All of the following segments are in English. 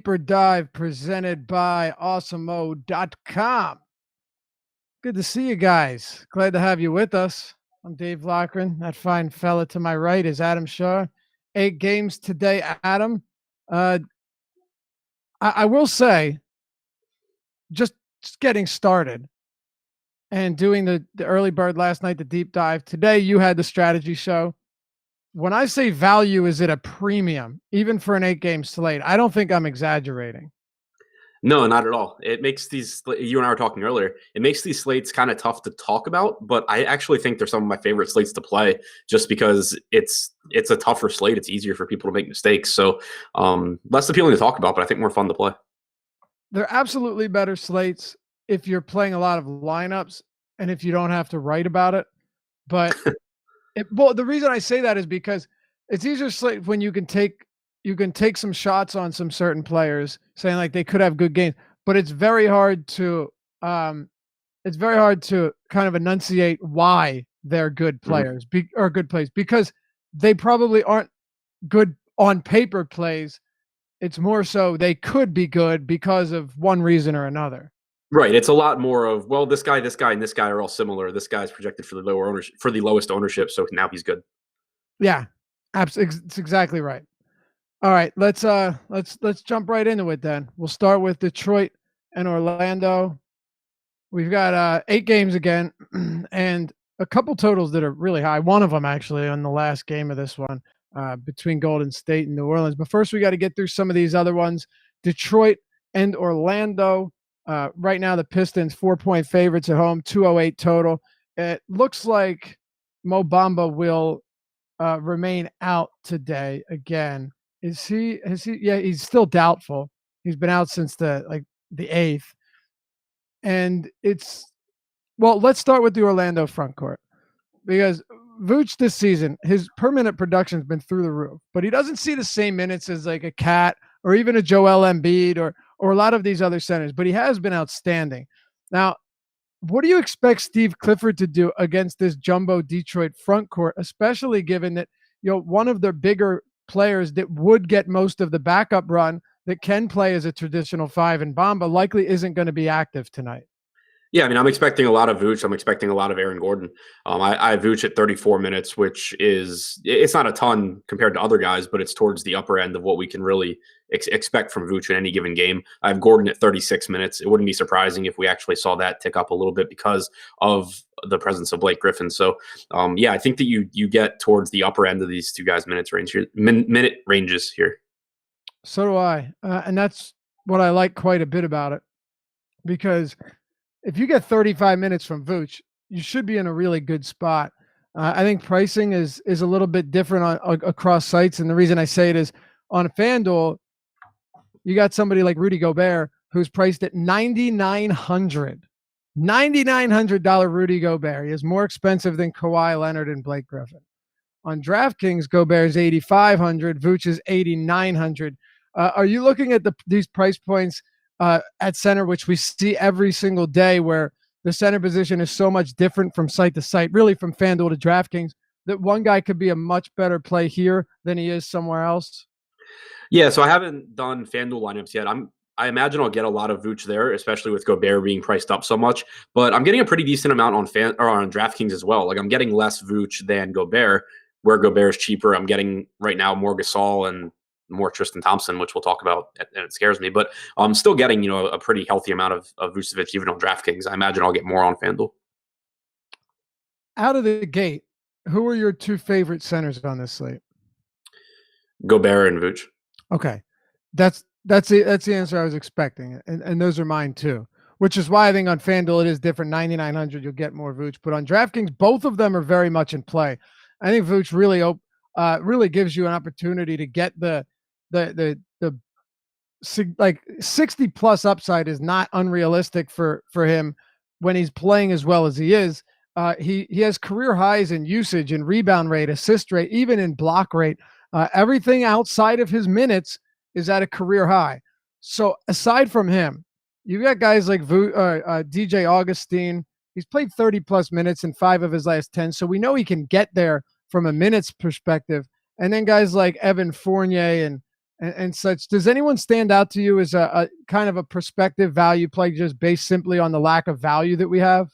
Deeper Dive presented by awesomemode.com. Good to see you guys. Glad to have you with us. I'm Dave Lochran. That fine fella to my right is Adam Shaw. 8 games today, Adam. I will say, just getting started and doing the early bird last night, the deep dive. Today, you had the strategy show. When I say value is at a premium, even for an 8-game slate, I don't think I'm exaggerating. No, not at all. It makes these, you and I were talking earlier, it makes these slates kind of tough to talk about, but I actually think they're some of my favorite slates to play just because it's a tougher slate. It's easier for people to make mistakes. So less appealing to talk about, but I think more fun to play. They're absolutely better slates if you're playing a lot of lineups and if you don't have to write about it. But the reason I say that is because it's easier slate when you can take some shots on some certain players, saying like they could have good games, but it's very hard to kind of enunciate why they're good players or good plays, because they probably aren't good on paper plays. It's more so they could be good because of one reason or another. Right. It's a lot more of, well, this guy, and this guy are all similar. This guy's projected for the lower ownership, for the lowest ownership, so now he's good. Yeah, absolutely. It's exactly right. All right, let's jump right into it then. We'll start with Detroit and Orlando. We've got 8 games again, and a couple totals that are really high. One of them actually on the last game of this one, between Golden State and New Orleans. But first, we got to get through some of these other ones. Detroit and Orlando. Right now, the Pistons 4-point favorites at home, 208 total. It looks like Mo Bamba will remain out today again. Is he? Yeah, he's still doubtful. He's been out since the 8th. And let's start with the Orlando front court, because Vooch this season, his per minute production has been through the roof, but he doesn't see the same minutes as like a Cat or even a Joel Embiid or a lot of these other centers, but he has been outstanding. Now, what do you expect Steve Clifford to do against this jumbo Detroit front court, especially given that, one of their bigger players that would get most of the backup run that can play as a traditional 5 and Bamba likely isn't going to be active tonight? Yeah, I mean, I'm expecting a lot of Vooch. I'm expecting a lot of Aaron Gordon. I have Vooch at 34 minutes, which it's not a ton compared to other guys, but it's towards the upper end of what we can really expect from Vooch in any given game. I have Gordon at 36 minutes. It wouldn't be surprising if we actually saw that tick up a little bit because of the presence of Blake Griffin. So, yeah, I think that you get towards the upper end of these two guys' minute ranges here. So do I, and that's what I like quite a bit about it, because if you get 35 minutes from Vooch, you should be in a really good spot. I think pricing is a little bit different across sites, and the reason I say it is on FanDuel, you got somebody like Rudy Gobert who's priced at $9,900 Rudy Gobert. He is more expensive than Kawhi Leonard and Blake Griffin. On DraftKings, Gobert is $8,500, Vooch is $8,900. Are you looking at these price points at center, which we see every single day, where the center position is so much different from site to site, really from FanDuel to DraftKings, that one guy could be a much better play here than he is somewhere else? Yeah, so I haven't done FanDuel lineups yet. I imagine I'll get a lot of Vooch there, especially with Gobert being priced up so much. But I'm getting a pretty decent amount on DraftKings as well. Like, I'm getting less Vooch than Gobert, where Gobert is cheaper. I'm getting right now more Gasol and more Tristan Thompson, which we'll talk about, and it scares me. But I'm still getting, a pretty healthy amount of Vucevic even on DraftKings. I imagine I'll get more on FanDuel. Out of the gate, who are your 2 favorite centers on this slate? Gobert and Vooch. Okay, that's the answer I was expecting, and those are mine too. Which is why I think on FanDuel it is different. 9,900, you'll get more Vooch, but on DraftKings, both of them are very much in play. I think Vooch really gives you an opportunity to get the 60 plus upside is not unrealistic for him when he's playing as well as he is. He has career highs in usage and rebound rate, assist rate, even in block rate. Everything outside of his minutes is at a career high. So aside from him, you've got guys like DJ Augustine. He's played 30 plus minutes in 5 of his last 10. So we know he can get there from a minutes perspective. And then guys like Evan Fournier and and such. Does anyone stand out to you as a kind of a prospective value play just based simply on the lack of value that we have?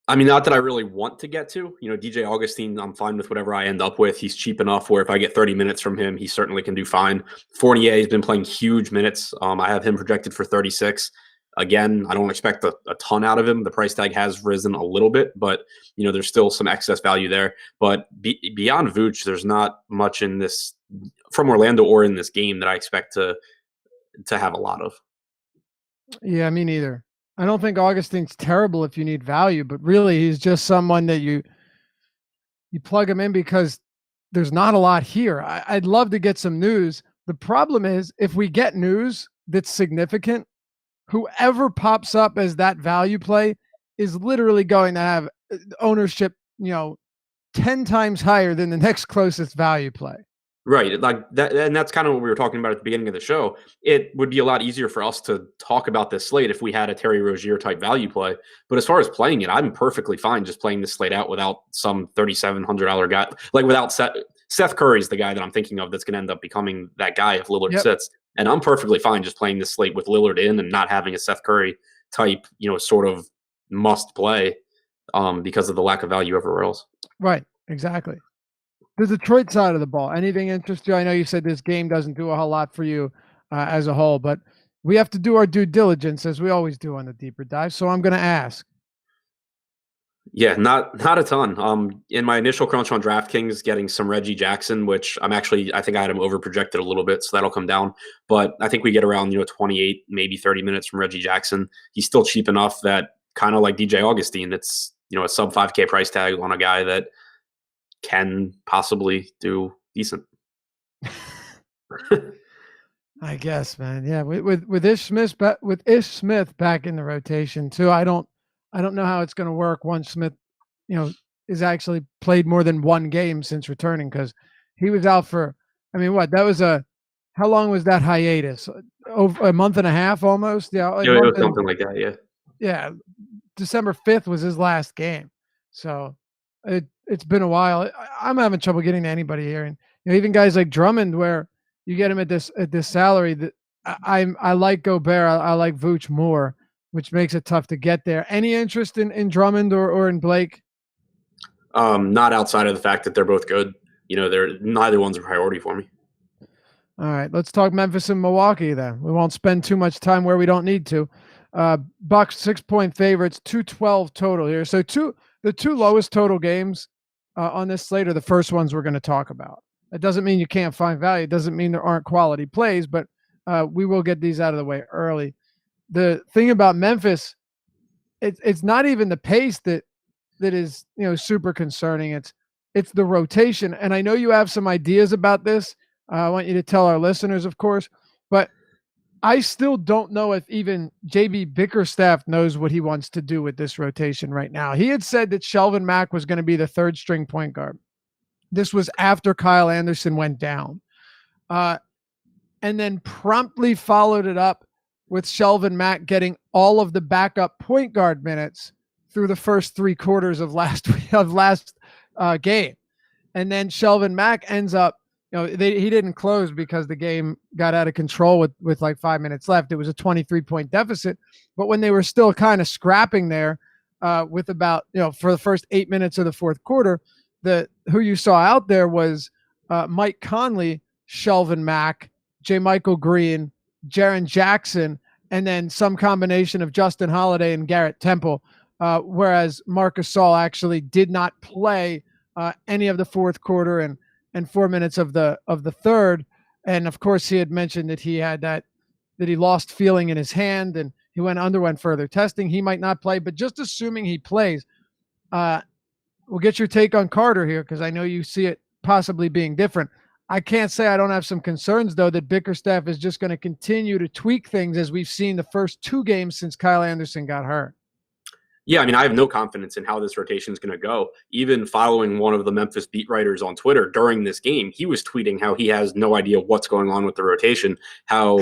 I mean, not that I really want to get to. DJ Augustine, I'm fine with whatever I end up with. He's cheap enough where if I get 30 minutes from him, he certainly can do fine. Fournier has been playing huge minutes. I have him projected for 36. Again, I don't expect a ton out of him. The price tag has risen a little bit, but there's still some excess value there. But beyond Vooch, there's not much in this from Orlando or in this game that I expect to have a lot of. Yeah, me neither. I don't think Augustine's terrible if you need value, but really he's just someone that you plug him in because there's not a lot here. I'd love to get some news. The problem is if we get news that's significant, whoever pops up as that value play is literally going to have ownership, 10 times higher than the next closest value play. Right. Like that, and that's kind of what we were talking about at the beginning of the show. It would be a lot easier for us to talk about this slate if we had a Terry Rozier type value play. But as far as playing it, I'm perfectly fine just playing this slate out without some $3,700 guy. Like without Seth Curry's the guy that I'm thinking of that's going to end up becoming that guy if Lillard sits. And I'm perfectly fine just playing this slate with Lillard in and not having a Seth Curry type, sort of must play because of the lack of value everywhere else. Right. Exactly. The Detroit side of the ball, anything interest you? I know you said this game doesn't do a whole lot for you as a whole, but we have to do our due diligence as we always do on the deeper dive. So I'm going to ask. Yeah, not a ton. In my initial crunch on DraftKings, getting some Reggie Jackson, which I think I had him overprojected a little bit, so that'll come down. But I think we get around 28, maybe 30 minutes from Reggie Jackson. He's still cheap enough that kind of like DJ Augustine, it's a sub 5K price tag on a guy that can possibly do decent. I guess, man. Yeah, with Ish Smith, back in the rotation too. I don't know how it's going to work once Smith, is actually played more than one game since returning because he was out for. I mean, how long was that hiatus? Over a month and a half, almost. Yeah, something like that. Yeah. Yeah, December 5th was his last game, so it's been a while. I'm having trouble getting to anybody here, and even guys like Drummond, where you get him at this salary. That I like Gobert. I like Vooch more, which makes it tough to get there. Any interest in Drummond or in Blake? Not outside of the fact that they're both good. Neither one's a priority for me. All right, let's talk Memphis and Milwaukee then. We won't spend too much time where we don't need to. Bucks 6-point favorites, 212 total here. So the two lowest total games on this slate are the first ones we're going to talk about. That doesn't mean you can't find value. It doesn't mean there aren't quality plays, but we will get these out of the way early. The thing about Memphis, it's not even the pace that is super concerning. It's the rotation, and I know you have some ideas about this. I want you to tell our listeners, of course, but I still don't know if even JB Bickerstaff knows what he wants to do with this rotation right now. He had said that Shelvin Mack was going to be the third string point guard. This was after Kyle Anderson went down. And then promptly followed it up with Shelvin Mack getting all of the backup point guard minutes through the first 3 quarters of last game. And then Shelvin Mack ends up, he didn't close because the game got out of control with like 5 minutes left. It was a 23-point deficit. But when they were still kind of scrapping there with about, for the first 8 minutes of the fourth quarter, who you saw out there was Mike Conley, Shelvin Mack, J. Michael Green, Jaren Jackson, and then some combination of Justin Holiday and Garrett Temple, whereas Marcus Gasol actually did not play any of the fourth quarter and 4 minutes of the third. And of course he had mentioned that he lost feeling in his hand and he underwent further testing. He might not play, but just assuming he plays, we'll get your take on Carter here, because I know you see it possibly being different. I can't say I don't have some concerns, though, that Bickerstaff is just going to continue to tweak things as we've seen the first 2 games since Kyle Anderson got hurt. Yeah, I mean, I have no confidence in how this rotation is going to go. Even following one of the Memphis beat writers on Twitter during this game, he was tweeting how he has no idea what's going on with the rotation, how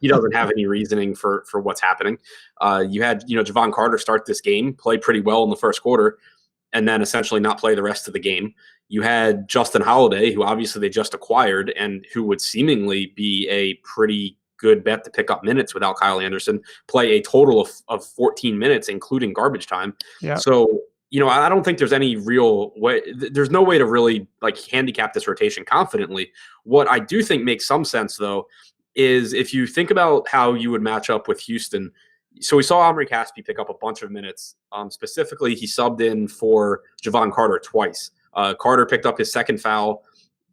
he doesn't have any reasoning for what's happening. You had, Javon Carter start this game, play pretty well in the first quarter, and then essentially not play the rest of the game. You had Justin Holiday, who obviously they just acquired and who would seemingly be a pretty good bet to pick up minutes without Kyle Anderson, play a total of 14 minutes, including garbage time. Yeah. So, I don't think there's any real way. There's no way to really handicap this rotation confidently. What I do think makes some sense, though, is if you think about how you would match up with Houston. So we saw Omri Caspi pick up a bunch of minutes. Specifically, he subbed in for Javon Carter twice. Carter picked up his second foul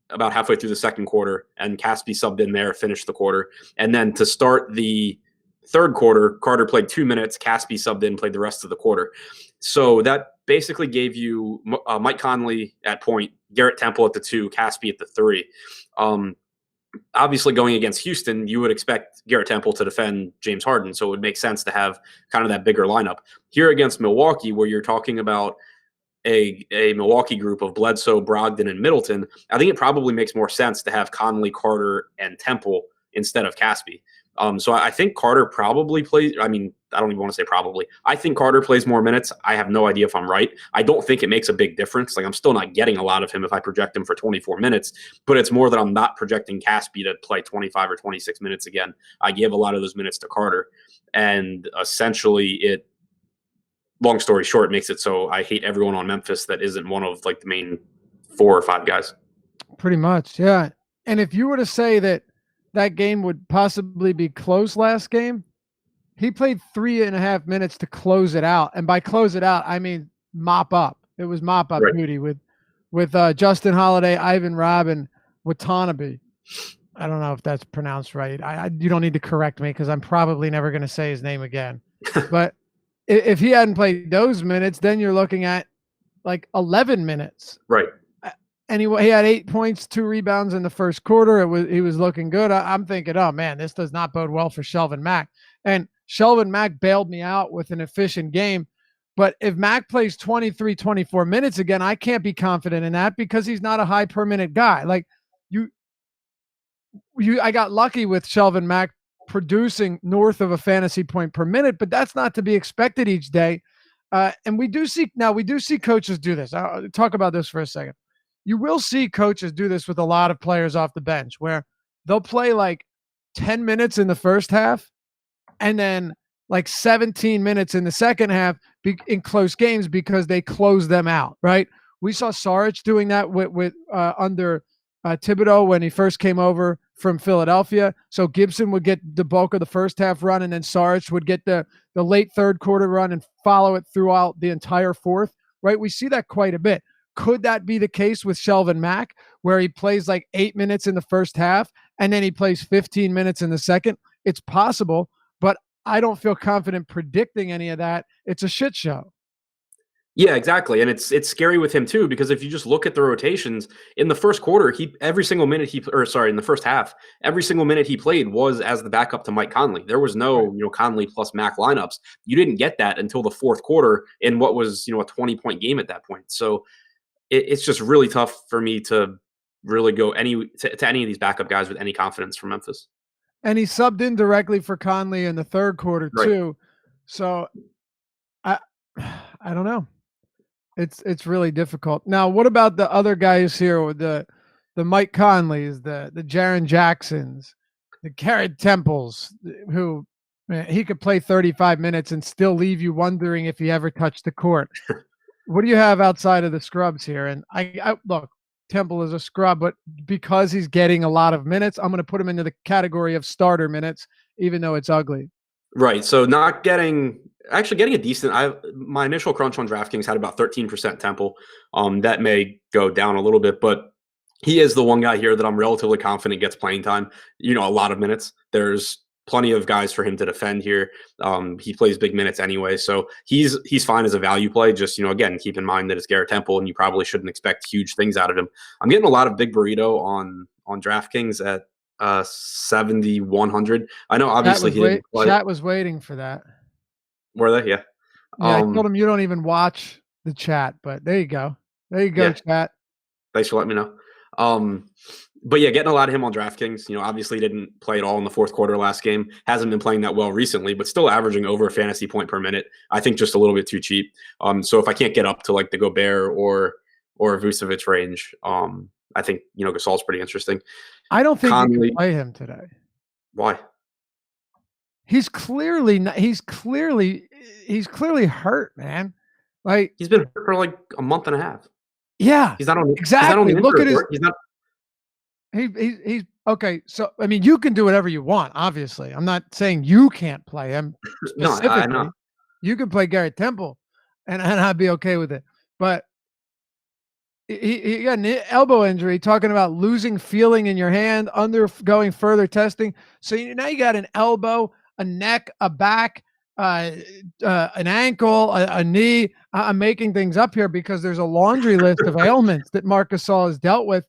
about halfway through the second quarter, and Caspi subbed in there, finished the quarter. And then to start the third quarter, Carter played 2 minutes, Caspi subbed in, played the rest of the quarter. So that basically gave you Mike Conley at point, Garrett Temple at the 2, Caspi at the 3. Obviously, going against Houston, you would expect Garrett Temple to defend James Harden, so it would make sense to have kind of that bigger lineup. Here against Milwaukee, where you're talking about a Milwaukee group of Bledsoe, Brogdon, and Middleton, I think it probably makes more sense to have Conley, Carter, and Temple instead of Caspi. So I think Carter probably plays. I mean, I don't even want to say probably. I think Carter plays more minutes. I have no idea if I'm right. I don't think it makes a big difference. I'm still not getting a lot of him if I project him for 24 minutes, but it's more that I'm not projecting Caspi to play 25 or 26 minutes again. I give a lot of those minutes to Carter. And essentially long story short, makes it so I hate everyone on Memphis that isn't one of the main 4 or 5 guys. Pretty much, yeah. And if you were to say that game would possibly be close last game, he played 3.5 minutes to close it out. And by close it out, I mean mop up. It was mop up duty with Justin Holiday, Ivan Rabb, and Watanabe. I don't know if that's pronounced right. You don't need to correct me because I'm probably never going to say his name again. But if he hadn't played those minutes, then you're looking at 11 minutes. Right. Anyway, he had 8 points, 2 rebounds in the first quarter. He was looking good. I'm thinking, oh man, this does not bode well for Shelvin Mack. And Shelvin Mack bailed me out with an efficient game. But if Mack plays 23, 24 minutes again, I can't be confident in that because he's not a high per minute guy. I got lucky with Shelvin Mack producing north of a fantasy point per minute, but that's not to be expected each day. And we do see coaches do this. I'll talk about this for a second. You will see coaches do this with a lot of players off the bench where they'll play 10 minutes in the first half and then 17 minutes in the second half in close games because they close them out, right? We saw Saric doing that with under Thibodeau when he first came over from Philadelphia. So Gibson would get the bulk of the first half run, and then Saric would get the late third quarter run and follow it throughout the entire fourth, right? We see that quite a bit. Could that be the case with Shelvin Mack, where he plays 8 minutes in the first half and then he plays 15 minutes in the second? It's possible, but I don't feel confident predicting any of that. It's a shit show. Yeah, exactly. And it's scary with him too, because if you just look at the rotations in the first quarter, in the first half, every single minute he played was as the backup to Mike Conley. There was no, Conley plus Mack lineups. You didn't get that until the fourth quarter in what was, a 20-point game at that point. So it's just really tough for me to really go to any of these backup guys with any confidence from Memphis. And he subbed in directly for Conley in the third quarter too. So I don't know. It's really difficult. Now, what about the other guys here with the Mike Conleys, the Jaren Jacksons, the Garrett Temples, who he could play 35 minutes and still leave you wondering if he ever touched the court. What do you have outside of the scrubs here? And I look, Temple is a scrub, but because he's getting a lot of minutes, I'm going to put him into the category of starter minutes, even though it's ugly. Right. So getting a decent. My initial crunch on DraftKings had about 13% Temple. That may go down a little bit, but he is the one guy here that I'm relatively confident gets playing time. A lot of minutes. There's plenty of guys for him to defend here. He plays big minutes anyway, so he's fine as a value play. Just again, keep in mind that it's Garrett Temple, and you probably shouldn't expect huge things out of him. I'm getting a lot of big burrito on DraftKings at 7,100. I know obviously Chat was waiting for that. Were they? Yeah. I told him you don't even watch the chat, but there you go. There you go, yeah. Chat. Thanks for letting me know. But yeah, getting a lot of him on DraftKings. Obviously didn't play at all in the fourth quarter last game. Hasn't been playing that well recently, but still averaging over a fantasy point per minute. I think just a little bit too cheap. So if I can't get up to like the Gobert or Vucevic range, I think Gasol's pretty interesting. I don't think you Conley, can play him today. why? He's clearly hurt, man. Like He's been hurt for like a month and a half. yeah, He's not on. exactly. Look at his. He's not. He's okay. So I mean, you can do whatever you want. Obviously, I'm not saying you can't play him No, specifically. I know. You can play Garrett Temple, and I'd be okay with it. But he got an elbow injury. Talking about losing feeling in your hand, undergoing further testing. So now you got an elbow, a neck, a back, an ankle, a knee. I'm making things up here because there's a laundry list of ailments that Marc Gasol has dealt with.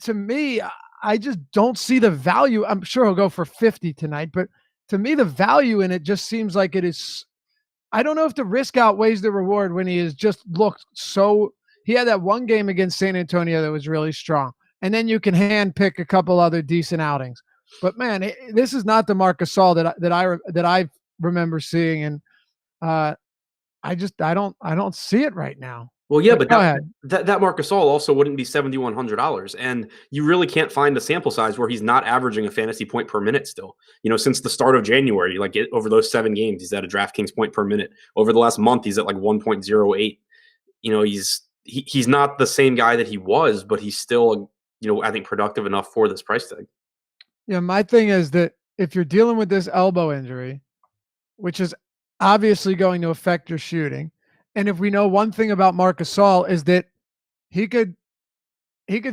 To me, I just don't see the value. I'm sure he'll go for 50 tonight, but to me, the value in it just seems like it is. I don't know if the risk outweighs the reward when he has just looked so. He had that one game against San Antonio that was really strong, and then you can hand pick a couple other decent outings. But man, this is not the Marc Gasol that I remember seeing, and I don't see it right now. Well, yeah, but that Marc Gasol also wouldn't be $7,100, and you really can't find a sample size where he's not averaging a fantasy point per minute still. Since the start of January, over those 7 games, he's at a DraftKings point per minute. Over the last month, he's at like 1.08. He's not the same guy that he was, but he's still I think productive enough for this price tag. Yeah, my thing is that if you're dealing with this elbow injury, which is obviously going to affect your shooting. And if we know one thing about Marc Gasol is that he could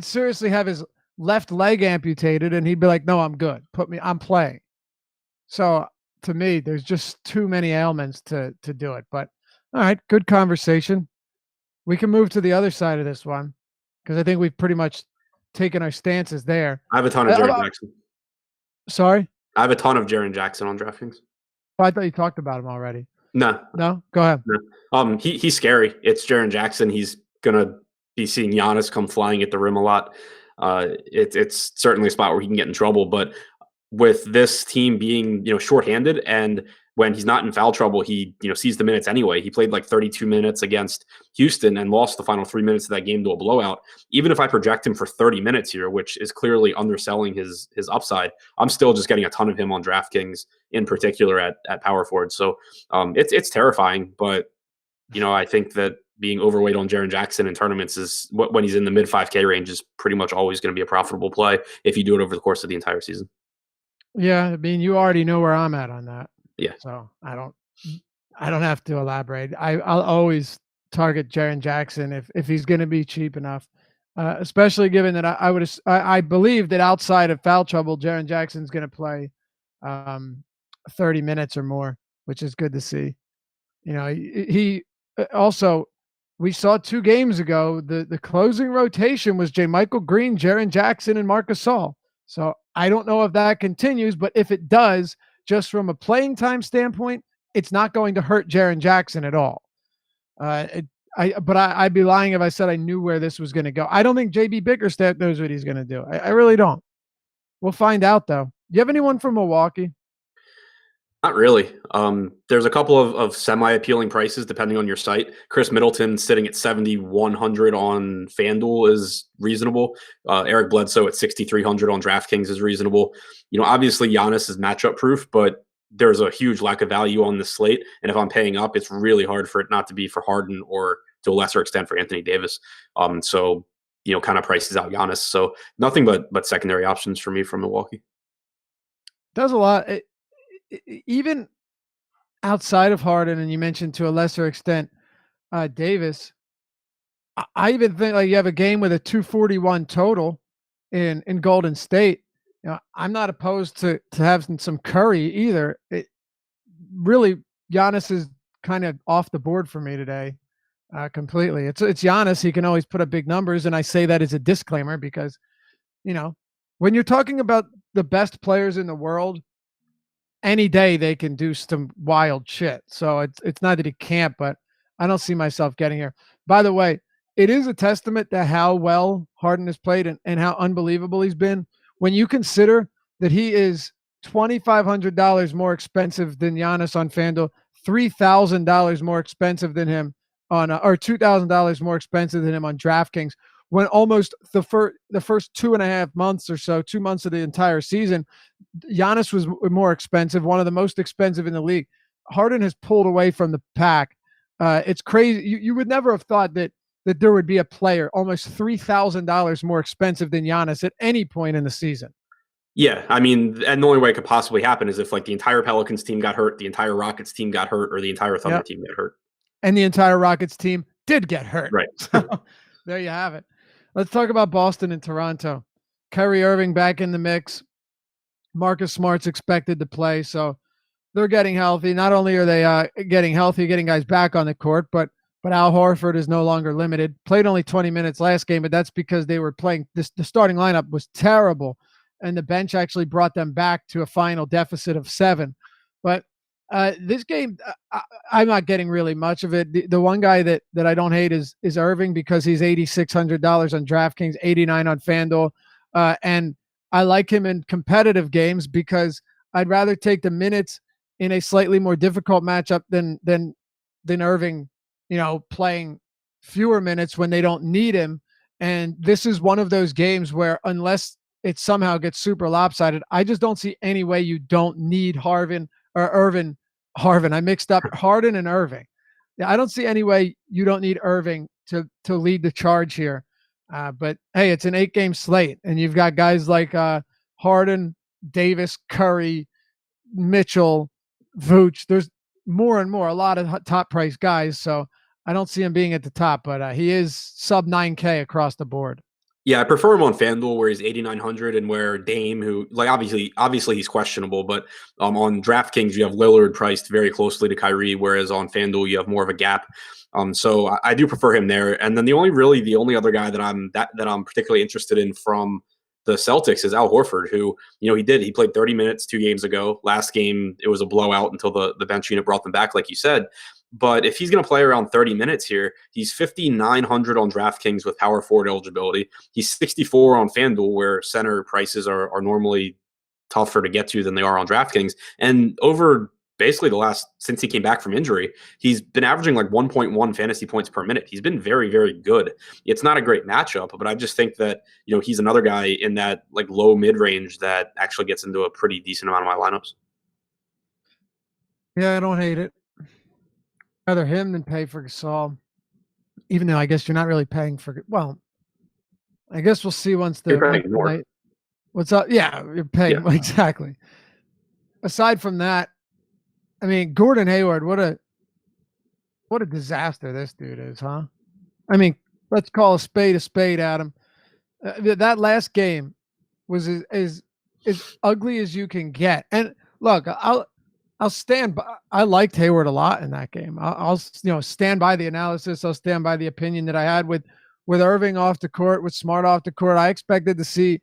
seriously have his left leg amputated and he'd be like, no, I'm good. I'm playing. So to me, there's just too many ailments to do it. But all right, good conversation. We can move to the other side of this one because I think we've pretty much taken our stances there. I have a ton of Jaren Jackson. Sorry? I have a ton of Jaren Jackson on DraftKings. Oh, I thought you talked about him already. No, go ahead. No. He's scary. It's Jaren Jackson. He's gonna be seeing Giannis come flying at the rim a lot. It's certainly a spot where he can get in trouble. But with this team being shorthanded, and when he's not in foul trouble, he sees the minutes anyway. He played like 32 minutes against Houston and lost the final 3 minutes of that game to a blowout. Even if I project him for 30 minutes here, which is clearly underselling his upside, I'm still just getting a ton of him on DraftKings, in particular at power forward. So it's terrifying, but I think that being overweight on Jaren Jackson in tournaments is when he's in the mid 5K range is pretty much always going to be a profitable play if you do it over the course of the entire season. Yeah, I mean, you already know where I'm at on that. Yeah. So I don't have to elaborate. I'll always target Jaren Jackson if he's going to be cheap enough, especially given that I believe that outside of foul trouble, Jaren Jackson's going to play 30 minutes or more, which is good to see. He also, we saw 2 games ago, the closing rotation was Michael Green, Jaren Jackson, and Marc Gasol. So I don't know if that continues, but if it does, just from a playing time standpoint, it's not going to hurt Jaren Jackson at all. But I'd be lying if I said I knew where this was going to go. I don't think JB Bickerstaff knows what he's going to do. I really don't. We'll find out, though. Do you have anyone from Milwaukee? Not really. There's a couple of semi-appealing prices depending on your site. Chris Middleton sitting at 7,100 on FanDuel is reasonable. Eric Bledsoe at 6,300 on DraftKings is reasonable. Obviously Giannis is matchup proof, but there's a huge lack of value on the slate. And if I'm paying up, it's really hard for it not to be for Harden or to a lesser extent for Anthony Davis. So kind of prices out Giannis. So nothing but secondary options for me from Milwaukee. Does a lot. Even outside of Harden, and you mentioned to a lesser extent Davis, I even think like you have a game with a 241 total in Golden State. I'm not opposed to having some Curry either. Really, Giannis is kind of off the board for me today, completely. It's Giannis. He can always put up big numbers, and I say that as a disclaimer because, when you're talking about the best players in the world, any day they can do some wild shit. So it's not that he can't, but I don't see myself getting here. By the way, it is a testament to how well Harden has played and how unbelievable he's been when you consider that he is $2,500 more expensive than Giannis on FanDuel, $3,000 more expensive than him on, or $2,000 more expensive than him on DraftKings. When almost the first 2.5 months or so, 2 months of the entire season, Giannis was more expensive, one of the most expensive in the league. Harden has pulled away from the pack. It's crazy. You would never have thought that there would be a player almost $3,000 more expensive than Giannis at any point in the season. Yeah, I mean, and the only way it could possibly happen is if like the entire Pelicans team got hurt, the entire Rockets team got hurt, or the entire Thunder team got hurt. And the entire Rockets team did get hurt. Right. So there you have it. Let's talk about Boston and Toronto. Kyrie Irving back in the mix. Marcus Smart's expected to play, so they're getting healthy. Not only are they getting healthy, getting guys back on the court, but Al Horford is no longer limited. Played only 20 minutes last game, but that's because they were playing this. The starting lineup was terrible, and the bench actually brought them back to a final deficit of 7. But this game, I'm not getting really much of it. The one guy that I don't hate is Irving because he's $8,600 on DraftKings, $89 on FanDuel, and I like him in competitive games because I'd rather take the minutes in a slightly more difficult matchup than Irving, playing fewer minutes when they don't need him. And this is one of those games where unless it somehow gets super lopsided, I just don't see any way you don't need Harden. I mixed up Harden and Irving. I don't see any way you don't need Irving to lead the charge here. But hey, it's an 8-game slate, and you've got guys like Harden, Davis, Curry, Mitchell, Vooch. There's more and more, a lot of top price guys. So I don't see him being at the top, but he is sub 9K across the board. Yeah, I prefer him on FanDuel where he's 8,900 and where Dame, who like obviously he's questionable, but on DraftKings you have Lillard priced very closely to Kyrie, whereas on FanDuel you have more of a gap. So I do prefer him there. And then the only other guy that I'm particularly interested in from the Celtics is Al Horford, who, he played 30 minutes 2 games ago. Last game, it was a blowout until the bench unit brought them back, like you said. But if he's going to play around 30 minutes here, he's 5,900 on DraftKings with power forward eligibility. He's 64 on FanDuel, where center prices are normally tougher to get to than they are on DraftKings. And over basically since he came back from injury, he's been averaging like 1.1 fantasy points per minute. He's been very, very good. It's not a great matchup, but I just think that, he's another guy in that like low mid range that actually gets into a pretty decent amount of my lineups. Yeah, I don't hate it. Rather him than pay for Gasol, even though I guess you're not really paying for. Well, I guess we'll see once they're. You're paying more. What's up? Yeah, you're paying exactly. Aside from that, I mean, Gordon Hayward, what a disaster this dude is, huh? I mean, let's call a spade, Adam. That last game was as ugly as you can get. And look, I'll stand by. I liked Hayward a lot in that game. I'll stand by the analysis. I'll stand by the opinion that I had with Irving off the court, with Smart off the court. I expected to see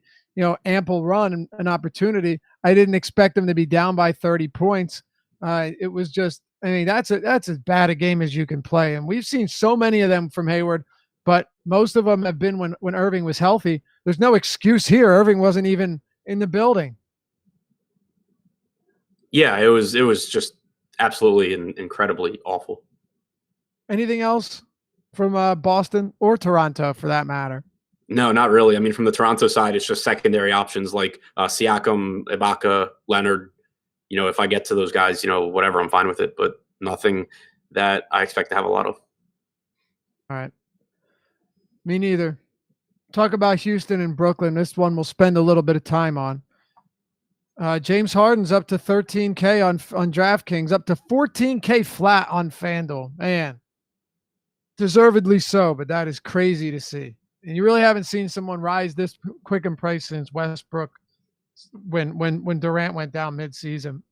ample run and an opportunity. I didn't expect them to be down by 30 points. It was just, I mean, that's as bad a game as you can play, and we've seen so many of them from Hayward, but most of them have been when Irving was healthy. There's no excuse here. Irving wasn't even in the building. Yeah, it was just absolutely incredibly awful. Anything else from Boston or Toronto for that matter? No, not really. I mean, from the Toronto side, it's just secondary options like Siakam, Ibaka, Leonard. If I get to those guys, whatever, I'm fine with it, but nothing that I expect to have a lot of. All right. Me neither. Talk about Houston and Brooklyn. This one we'll spend a little bit of time on. James Harden's up to 13K on DraftKings, up to 14K flat on FanDuel. Man, deservedly so, but that is crazy to see. And you really haven't seen someone rise this quick in price since Westbrook when Durant went down mid-season.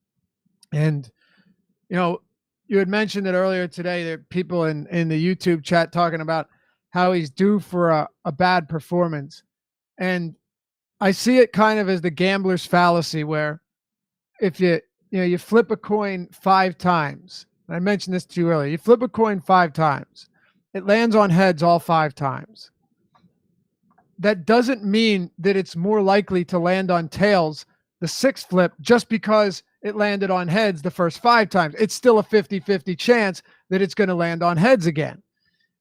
And, you had mentioned it earlier today that people in the YouTube chat talking about how he's due for a bad performance. And I see it kind of as the gambler's fallacy, where if you flip a coin 5 times, I mentioned this to you earlier, you flip a coin 5 times it lands on heads all 5 times. That doesn't mean that it's more likely to land on tails the 6th flip just because it landed on heads the first 5 times. It's still a 50-50 chance that it's going to land on heads again.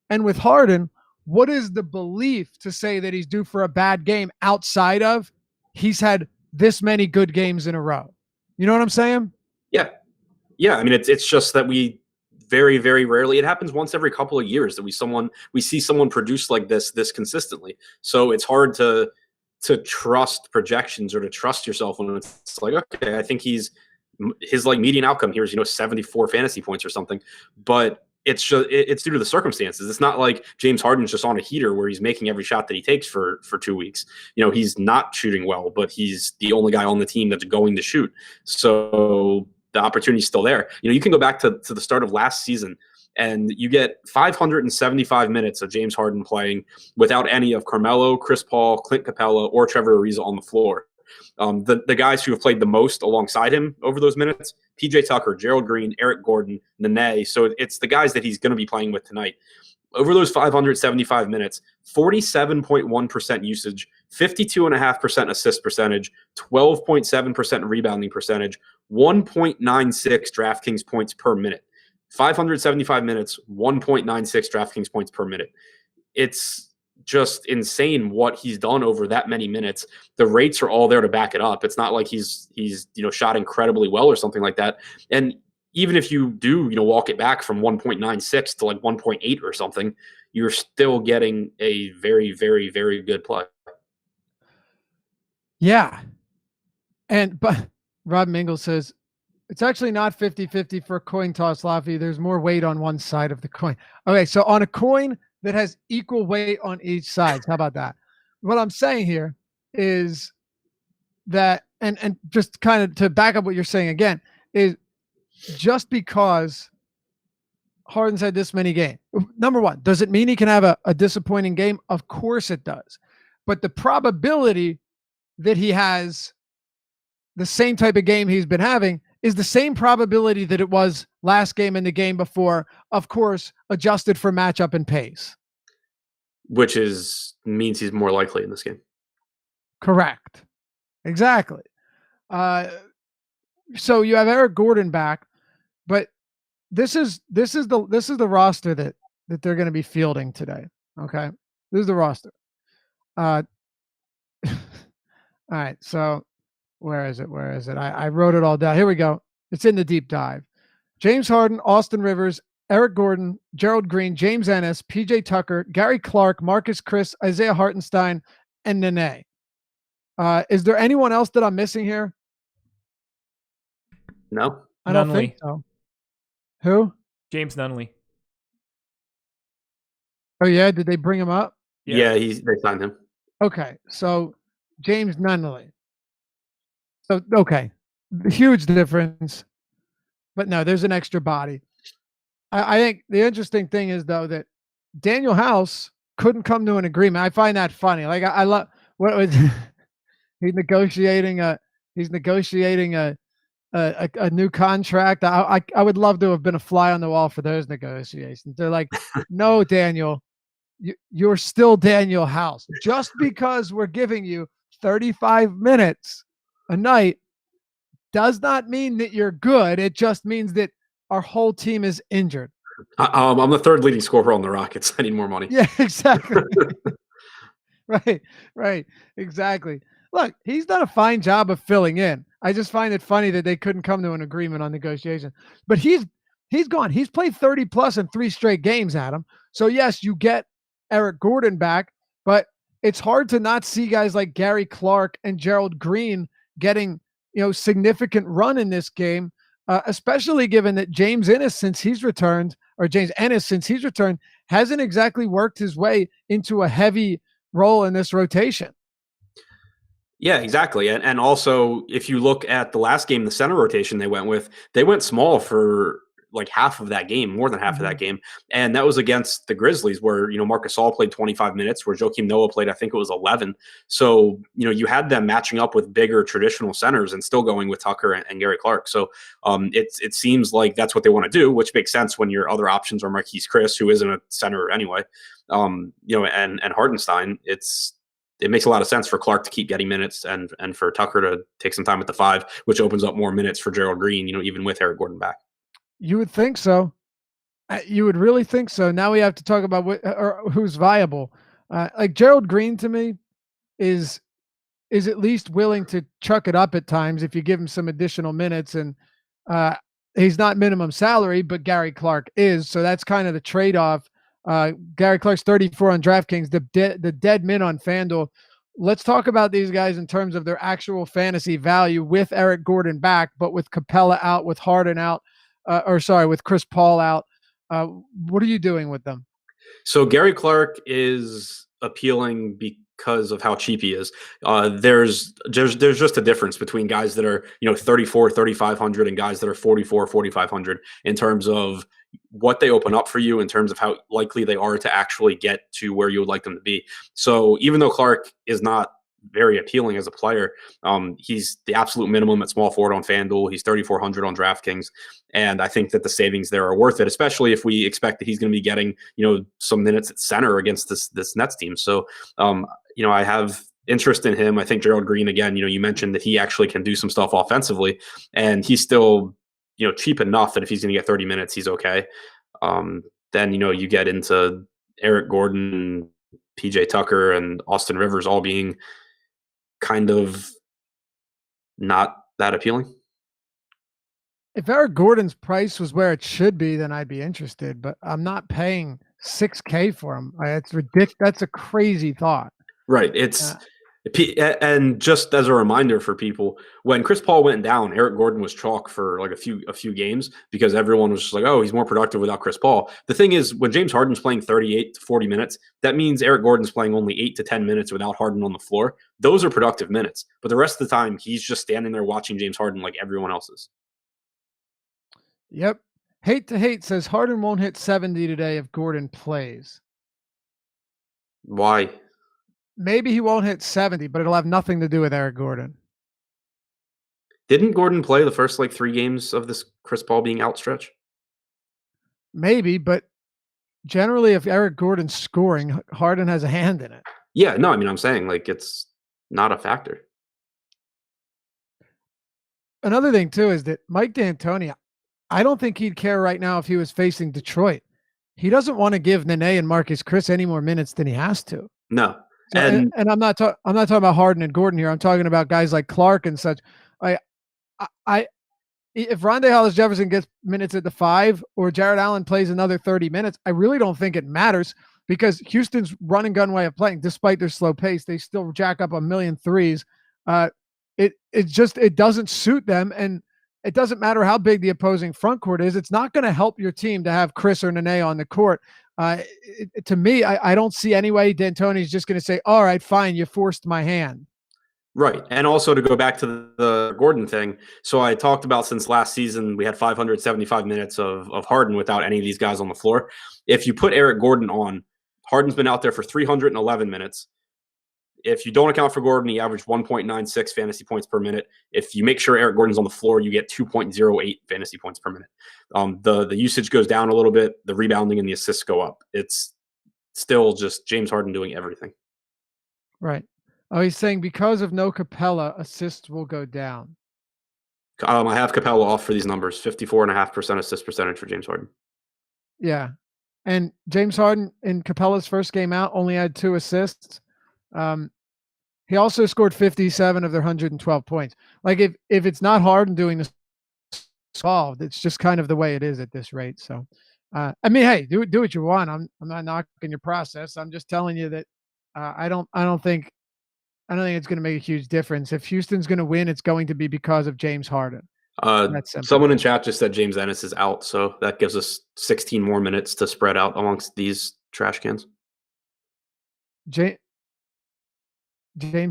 And with Harden, what is the belief to say that he's due for a bad game outside of he's had this many good games in a row? You know what I'm saying? Yeah. I mean, it's just that we very, very rarely, it happens once every couple of years that we see someone produce like this consistently. So it's hard to trust projections or to trust yourself when it's like, okay, I think his like median outcome here is 74 fantasy points or something, but it's due to the circumstances. It's not like James Harden's just on a heater where he's making every shot that he takes for 2 weeks. He's not shooting well, but he's the only guy on the team that's going to shoot. So the opportunity's still there. You can go back to the start of last season and you get 575 minutes of James Harden playing without any of Carmelo, Chris Paul, Clint Capella, or Trevor Ariza on the floor. The guys who have played the most alongside him over those minutes, PJ Tucker, Gerald Green, Eric Gordon, Nene. So it's the guys that he's going to be playing with tonight. Over those 575 minutes, 47.1% usage, 52.5% assist percentage, 12.7% rebounding percentage, 1.96 DraftKings points per minute. 575 minutes, 1.96 DraftKings points per minute. It's just insane what he's done over that many minutes. The rates are all there to back it up. It's not like he's shot incredibly well or something like that. And even if you do, walk it back from 1.96 to like 1.8 or something, you're still getting a very, very, very good play. Yeah. But Rob Mingle says, it's actually not 50-50 for a coin toss, Laffy. There's more weight on one side of the coin. Okay, so on a coin that has equal weight on each side. How about that? What I'm saying here is that, and just kind of to back up what you're saying again, is just because Harden's had this many games, number one, does it mean he can have a disappointing game? Of course it does. But the probability that he has the same type of game he's been having is the same probability that it was last game and the game before, of course, adjusted for matchup and pace. Which means he's more likely in this game. Correct. Exactly. So you have Eric Gordon back, but this is the roster that they're going to be fielding today. Okay. This is the roster. All right. So where is it? I wrote it all down. Here we go. It's in the deep dive. James Harden, Austin Rivers, Eric Gordon, Gerald Green, James Ennis, PJ Tucker, Gary Clark, Marcus Chris, Isaiah Hartenstein, and Nene. Is there anyone else that I'm missing here? No. I don't think so. Who? James Nunley. Oh, yeah? Did they bring him up? Yeah, they signed him. Okay, so James Nunley. So, okay. Huge difference. But no, there's an extra body. I think the interesting thing is, though, that Daniel House couldn't come to an agreement. I find that funny. Like, I love what was he's negotiating a new contract. I would love to have been a fly on the wall for those negotiations. They're like, no, Daniel, you're still Daniel House. Just because we're giving you 35 minutes a night does not mean that you're good. It just means that our whole team is injured. I'm the third leading scorer on the Rockets. I need more money. Yeah, exactly. Right. Exactly. Look, he's done a fine job of filling in. I just find it funny that they couldn't come to an agreement on negotiation. But he's gone. He's played 30 plus in 3 straight games, Adam. So yes, you get Eric Gordon back, but it's hard to not see guys like Gary Clark and Gerald Green getting significant run in this game, especially given that James Ennis, since he's returned, hasn't exactly worked his way into a heavy role in this rotation. Yeah, exactly. And also, if you look at the last game, the center rotation they went small for like half of that game, more than half of Mhm. that game. And that was against the Grizzlies where, Marcus Gasol played 25 minutes, where Joakim Noah played, I think it was 11. So, you had them matching up with bigger traditional centers and still going with Tucker and Gary Clark. So it seems like that's what they want to do, which makes sense when your other options are Marquise Chris, who isn't a center anyway, and Hartenstein. It makes a lot of sense for Clark to keep getting minutes and for Tucker to take some time at the 5, which opens up more minutes for Gerald Green, even with Eric Gordon back. You would think so. You would really think so. Now we have to talk about who's viable. Like Gerald Green to me is at least willing to chuck it up at times if you give him some additional minutes. And he's not minimum salary, but Gary Clark is. So that's kind of the trade-off. Gary Clark's 34 on DraftKings, the dead min on FanDuel. Let's talk about these guys in terms of their actual fantasy value with Eric Gordon back, but with Capella out, with Harden out, with Chris Paul out. What are you doing with them? So Gary Clark is appealing because of how cheap he is. There's just a difference between guys that are 34, 3,500 and guys that are 44, 4,500 in terms of what they open up for you, in terms of how likely they are to actually get to where you would like them to be. So even though Clark is not very appealing as a player, he's the absolute minimum at small forward on FanDuel. He's 3,400 on DraftKings. And I think that the savings there are worth it, especially if we expect that he's going to be getting, some minutes at center against this Nets team. So, I have interest in him. I think Gerald Green, again, you mentioned that he actually can do some stuff offensively, and he's still, cheap enough that if he's going to get 30 minutes, he's okay. Then, you get into Eric Gordon, PJ Tucker, and Austin Rivers all being kind of not that appealing. If Eric Gordon's price was where it should be, then I'd be interested, but I'm not paying $6K for him. It's ridiculous. That's a crazy thought. Right. And just as a reminder for people, when Chris Paul went down, Eric Gordon was chalk for like a few games because everyone was just like, oh, he's more productive without Chris Paul. The thing is, when James Harden's playing 38 to 40 minutes, that means Eric Gordon's playing only 8 to 10 minutes without Harden on the floor. Those are productive minutes. But the rest of the time, he's just standing there watching James Harden like everyone else is. Yep. Hate to Hate says Harden won't hit 70 today if Gordon plays. Why? Maybe he won't hit 70, but it'll have nothing to do with Eric Gordon. Didn't Gordon play the first 3 games of this Chris Paul being out stretch? Maybe, but generally if Eric Gordon's scoring, Harden has a hand in it. Yeah, no, I'm saying it's not a factor. Another thing too is that Mike D'Antoni, I don't think he'd care right now if he was facing Detroit. He doesn't want to give Nene and Marcus Chris any more minutes than he has to. No. So, and I'm not talking about Harden and Gordon here. I'm talking about guys like Clark and such. If Rondae Hollis-Jefferson gets minutes at the 5 or Jared Allen plays another 30 minutes, I really don't think it matters because Houston's run and gun way of playing, despite their slow pace, they still jack up a million threes. It doesn't suit them, and it doesn't matter how big the opposing front court is. It's not going to help your team to have Chris or Nene on the court. To me, I don't see any way D'Antoni's just going to say, all right, fine, you forced my hand. Right. And also to go back to the Gordon thing. So I talked about since last season, we had 575 minutes of Harden without any of these guys on the floor. If you put Eric Gordon on, Harden's been out there for 311 minutes. If you don't account for Gordon, he averaged 1.96 fantasy points per minute. If you make sure Eric Gordon's on the floor, you get 2.08 fantasy points per minute. The usage goes down a little bit. The rebounding and the assists go up. It's still just James Harden doing everything. Right. Oh, he's saying because of no Capella, assists will go down. I have Capella off for these numbers. 54.5% assist percentage for James Harden. Yeah. And James Harden in Capella's first game out only had 2 assists. He also scored 57 of their 112 points. Like if it's not Harden doing this solved, it's just kind of the way it is at this rate. So, hey, do what you want. I'm not knocking your process. I'm just telling you that I don't think it's going to make a huge difference. If Houston's going to win, it's going to be because of James Harden. Someone in chat just said James Ennis is out, so that gives us 16 more minutes to spread out amongst these trash cans. James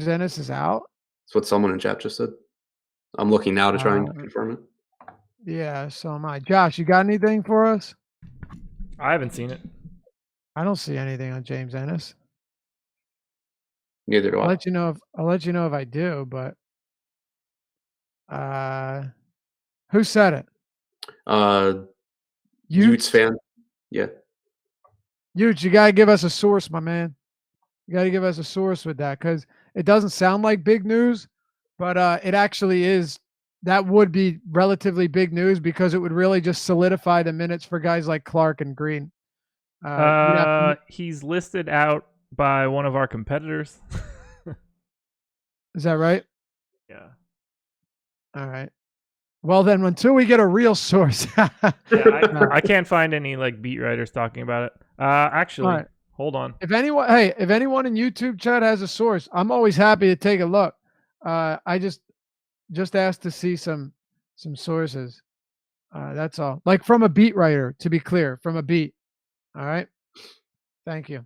Ennis is out? That's what someone in chat just said. I'm looking now to try and confirm it. Yeah, so am I. Josh, you got anything for us? I haven't seen it. I don't see anything on James Ennis. Neither do I'll I. let you know if I do, but who said it? Utes fan. Yeah. Utes, you gotta give us a source, my man. You gotta give us a source with that because it doesn't sound like big news, but it actually is. That would be relatively big news because it would really just solidify the minutes for guys like Clark and Green. He's listed out by one of our competitors. Is that right? Yeah. All right. Well, then, until we get a real source, I can't find any like beat writers talking about it. Actually, right. hold on. If anyone in YouTube chat has a source, I'm always happy to take a look. I just asked to see some sources. That's all. Like from a beat writer, to be clear, from a beat. All right. Thank you.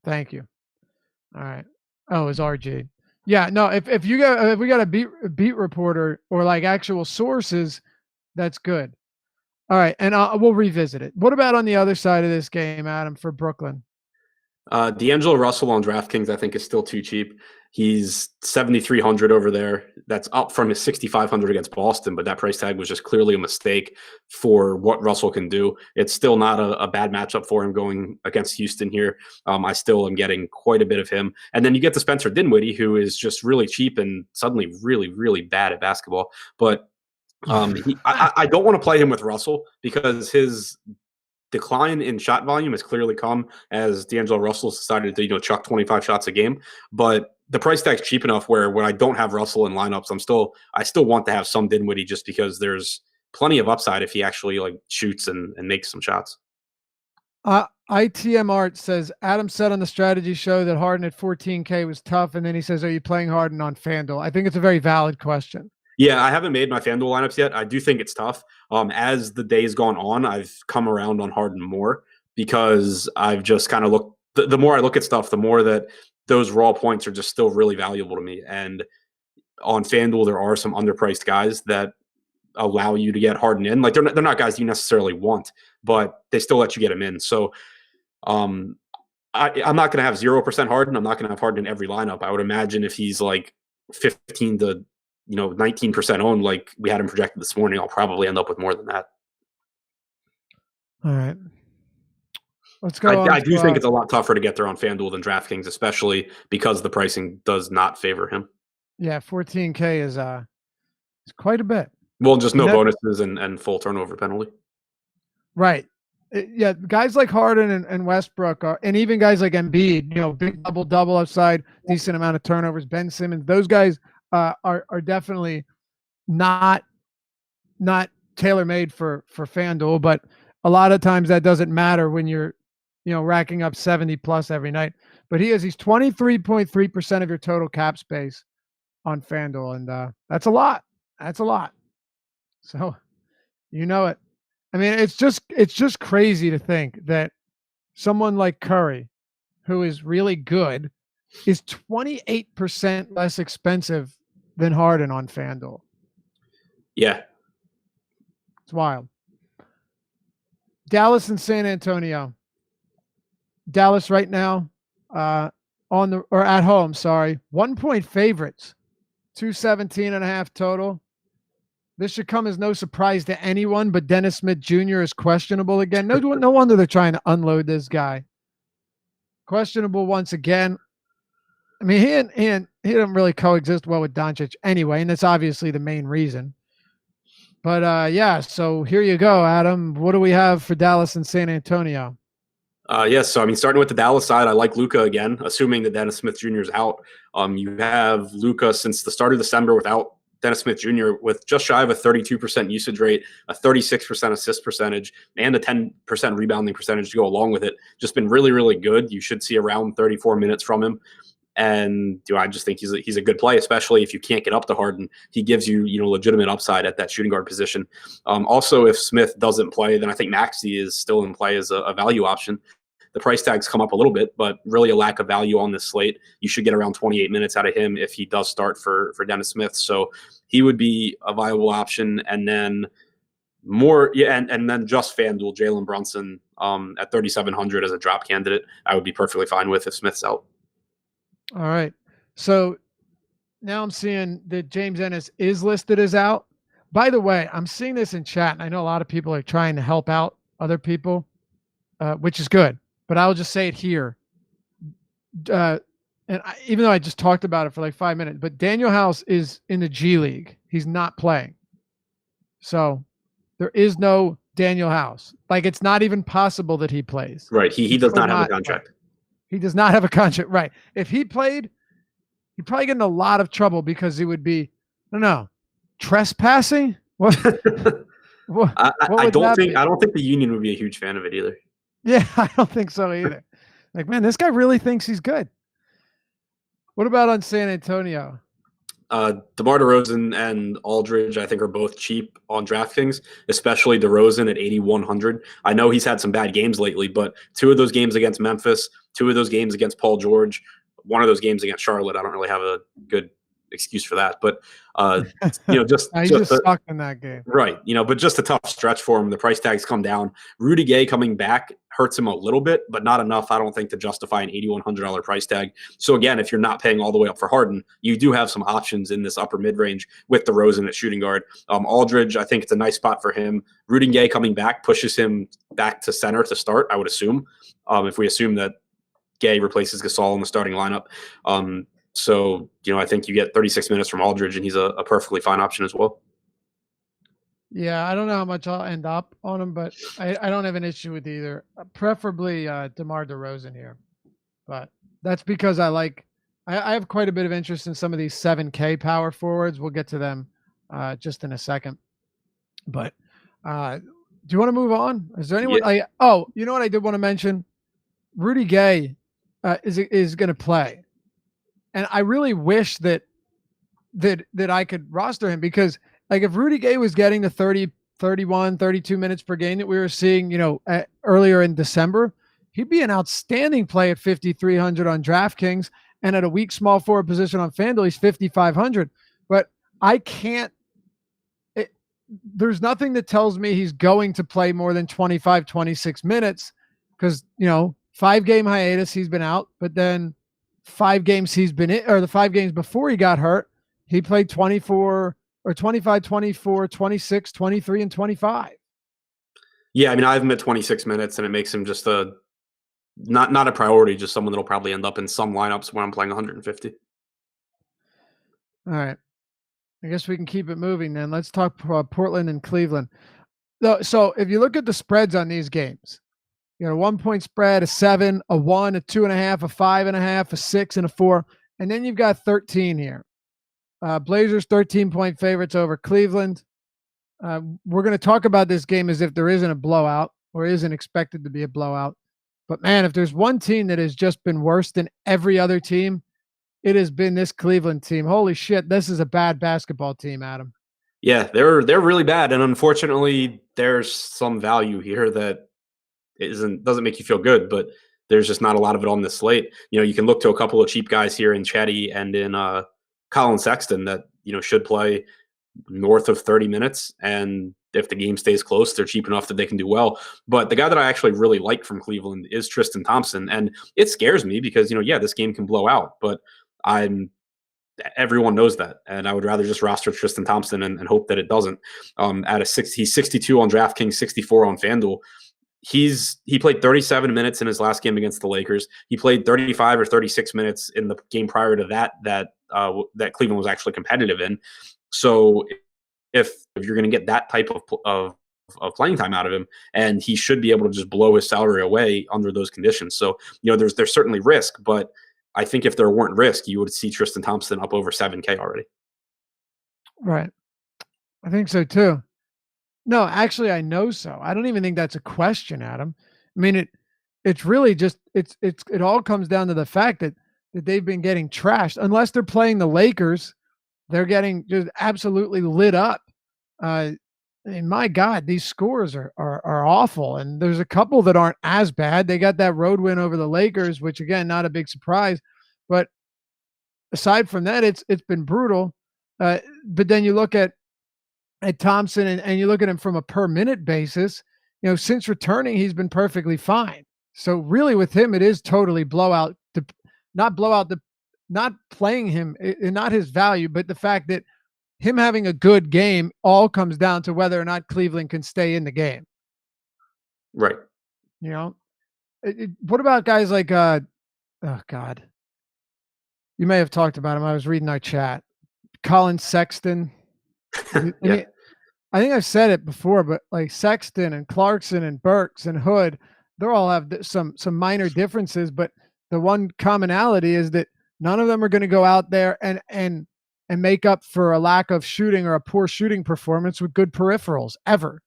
All right. Oh, it's RG. Yeah. No. If we got a beat reporter or like actual sources, that's good. All right, and we'll revisit it. What about on the other side of this game, Adam, for Brooklyn? D'Angelo Russell on DraftKings, I think, is still too cheap. He's 7,300 over there. That's up from his 6,500 against Boston, but that price tag was just clearly a mistake for what Russell can do. It's still not a bad matchup for him going against Houston here. I still am getting quite a bit of him. And then you get to Spencer Dinwiddie, who is just really cheap and suddenly really, really bad at basketball. But I don't want to play him with Russell because his decline in shot volume has clearly come as D'Angelo Russell's decided to chuck 25 shots a game. But the price tag's cheap enough where when I don't have Russell in lineups, I still want to have some Dinwiddie just because there's plenty of upside if he actually like shoots and makes some shots. ITM Art says Adam said on the strategy show that Harden at 14K was tough, and then he says, "Are you playing Harden on FanDuel?" I think it's a very valid question. Yeah, I haven't made my FanDuel lineups yet. I do think it's tough. As the day's gone on, I've come around on Harden more because I've just kind of looked. The more I look at stuff, the more that those raw points are just still really valuable to me. And on FanDuel, there are some underpriced guys that allow you to get Harden in. Like they're not guys you necessarily want, but they still let you get them in. So I'm not going to have 0% Harden. I'm not going to have Harden in every lineup. I would imagine if he's like 15 to 19% owned, like we had him projected this morning, I'll probably end up with more than that. All right. Let's go. I do think it's a lot tougher to get there on FanDuel than DraftKings, especially because the pricing does not favor him. Yeah, 14K is quite a bit. Well, just no bonuses and full turnover penalty. Right. Yeah, guys like Harden and Westbrook and even guys like Embiid, big double upside, decent amount of turnovers. Ben Simmons, those guys are definitely not tailor-made for FanDuel, but a lot of times that doesn't matter when you're racking up 70 plus every night. But he's 23.3% of your total cap space on FanDuel, and that's a lot. So it. I mean, it's just crazy to think that someone like Curry, who is really good, is 28% less expensive than Harden on FanDuel. Yeah. It's wild. Dallas and San Antonio. Dallas right now at home, 1-point favorites, 217.5 total. This should come as no surprise to anyone, but Dennis Smith Jr. is questionable again. No wonder they're trying to unload this guy. Questionable once again. I mean, he didn't really coexist well with Doncic anyway, and that's obviously the main reason. But yeah, so here you go, Adam. What do we have for Dallas and San Antonio? Yes, so I mean, starting with the Dallas side, I like Luka again, assuming that Dennis Smith Jr. is out. You have Luka since the start of December without Dennis Smith Jr. with just shy of a 32% usage rate, a 36% assist percentage, and a 10% rebounding percentage to go along with it. Just been really, really good. You should see around 34 minutes from him. And I just think he's a good play, especially if you can't get up to Harden. He gives you legitimate upside at that shooting guard position. Also, if Smith doesn't play, then I think Maxey is still in play as a value option. The price tags come up a little bit, but really a lack of value on this slate. You should get around 28 minutes out of him if he does start for Dennis Smith. So he would be a viable option. And then more, yeah, and then just FanDuel, Jalen Brunson at 3,700 as a drop candidate, I would be perfectly fine with if Smith's out. All right. So now I'm seeing that James Ennis is listed as out. By the way, I'm seeing this in chat, and I know a lot of people are trying to help out other people, which is good. But I'll just say it here. Even though I just talked about it for like 5 minutes, but Daniel House is in the G League. He's not playing. So there is no Daniel House. Like, it's not even possible that he plays. Right. He does not have a contract. He does not have a contract. Right. If he played, he'd probably get in a lot of trouble because he would be, I don't know, trespassing. What? I don't think the union would be a huge fan of it either. Yeah, I don't think so either. Like, man, this guy really thinks he's good. What about on San Antonio? DeMar DeRozan and Aldridge, I think, are both cheap on DraftKings, especially DeRozan at 8,100. I know he's had some bad games lately, but 2 of those games against Memphis, 2 of those games against Paul George, 1 of those games against Charlotte. I don't really have a good excuse for that, but just sucked in that game, right? But just a tough stretch for him. The price tags come down. Rudy Gay coming back hurts him a little bit, but not enough, I don't think, to justify an $8,100 price tag. So again, if you're not paying all the way up for Harden, you do have some options in this upper mid range with DeRozan at shooting guard. Aldridge, I think it's a nice spot for him. Rudy Gay coming back pushes him back to center to start, I would assume. If we assume that Gay replaces Gasol in the starting lineup. So, I think you get 36 minutes from Aldridge, and he's a perfectly fine option as well. Yeah, I don't know how much I'll end up on him, but I don't have an issue with either. Preferably DeMar DeRozan here. But that's because I have quite a bit of interest in some of these 7K power forwards. We'll get to them just in a second. But do you want to move on? Is there anyone? Yeah. You know what I did want to mention? Rudy Gay is going to play. And I really wish that I could roster him, because like if Rudy Gay was getting the 30, 31, 32 minutes per game that we were seeing, earlier in December, he'd be an outstanding play at 5,300 on DraftKings, and at a weak small forward position on FanDuel, he's 5,500. But I can't. There's nothing that tells me he's going to play more than 25, 26 minutes, because 5-game hiatus he's been out, but then 5 games he's been in, or the 5 games before he got hurt, he played 24 or 25, 24, 26, 23, and 25. Yeah, I mean, I have him at 26 minutes, and it makes him just not a priority, just someone that'll probably end up in some lineups when I'm playing 150. All right. I guess we can keep it moving then. Let's talk Portland and Cleveland. So if you look at the spreads on these games, a 1-point spread, a 7, a 1, a 2.5, a 5.5, a 6, and a 4. And then you've got 13 here. Blazers 13-point favorites over Cleveland. We're going to talk about this game as if there isn't a blowout, or isn't expected to be a blowout. But man, if there's one team that has just been worse than every other team, it has been this Cleveland team. Holy shit, this is a bad basketball team, Adam. Yeah, they're really bad, and unfortunately, there's some value here that doesn't make you feel good, but there's just not a lot of it on this slate. You can look to a couple of cheap guys here in Chatty and in Colin Sexton that should play north of 30 minutes, and if the game stays close, they're cheap enough that they can do well. But the guy that I actually really like from Cleveland is Tristan Thompson, and it scares me because this game can blow out, but everyone knows that, and I would rather just roster Tristan Thompson and hope that it doesn't. He's 62 on DraftKings, 64 on FanDuel. He played 37 minutes in his last game against the Lakers. He played 35 or 36 minutes in the game prior to that Cleveland was actually competitive in. So if you're going to get that type of playing time out of him, and he should be able to just blow his salary away under those conditions. So there's certainly risk, but I think if there weren't risk, you would see Tristan Thompson up over 7K already. Right, I think so too. No, actually, I know so. I don't even think that's a question, Adam. I mean, it's really just it all comes down to the fact that they've been getting trashed. Unless they're playing the Lakers, they're getting just absolutely lit up. And my God, these scores are awful. And there's a couple that aren't as bad. They got that road win over the Lakers, which again, not a big surprise. But aside from that, it's been brutal. But then you look at at Thompson, and you look at him from a per minute basis, since returning, he's been perfectly fine. So really with him, it is totally blowout, not blowout, not playing him, not his value, but the fact that him having a good game all comes down to whether or not Cleveland can stay in the game. Right. What about guys like, oh God, you may have talked about him. I was reading our chat. Colin Sexton. Yeah. I think I've said it before, but like Sexton and Clarkson and Burks and Hood, they all have some minor differences, but the one commonality is that none of them are going to go out there and make up for a lack of shooting or a poor shooting performance with good peripherals ever.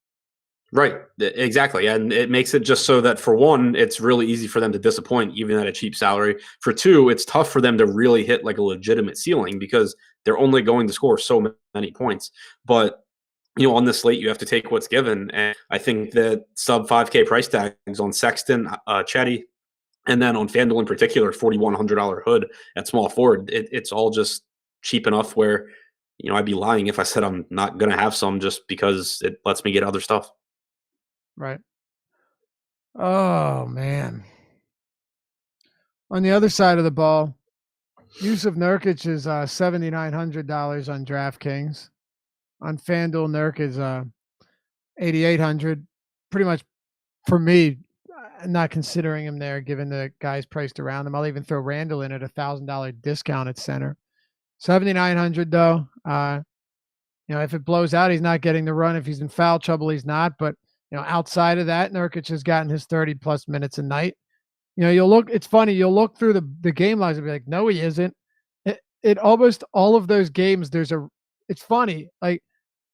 Right. Exactly. And it makes it just so that, for one, it's really easy for them to disappoint even at a cheap salary. For two, it's tough for them to really hit like a legitimate ceiling because they're only going to score so many points. But on this slate, you have to take what's given. And I think that sub 5K price tags on Sexton, Chetty, and then on FanDuel in particular, $4,100 Hood at small forward, it's all just cheap enough where, I'd be lying if I said I'm not going to have some just because it lets me get other stuff. Right. Oh, man. On the other side of the ball, Yusuf Nurkic is $7,900 on DraftKings. On FanDuel, Nurk is $8,800. Pretty much for me, not considering him there, given the guys priced around him. I'll even throw Randall in at $1,000 discount at center. $7,900 though. If it blows out, he's not getting the run. If he's in foul trouble, he's not. But outside of that, Nurkic has gotten his 30+ minutes a night. It's funny, you'll look through the game lines and be like, no, he isn't. It almost all of those games, it's funny, like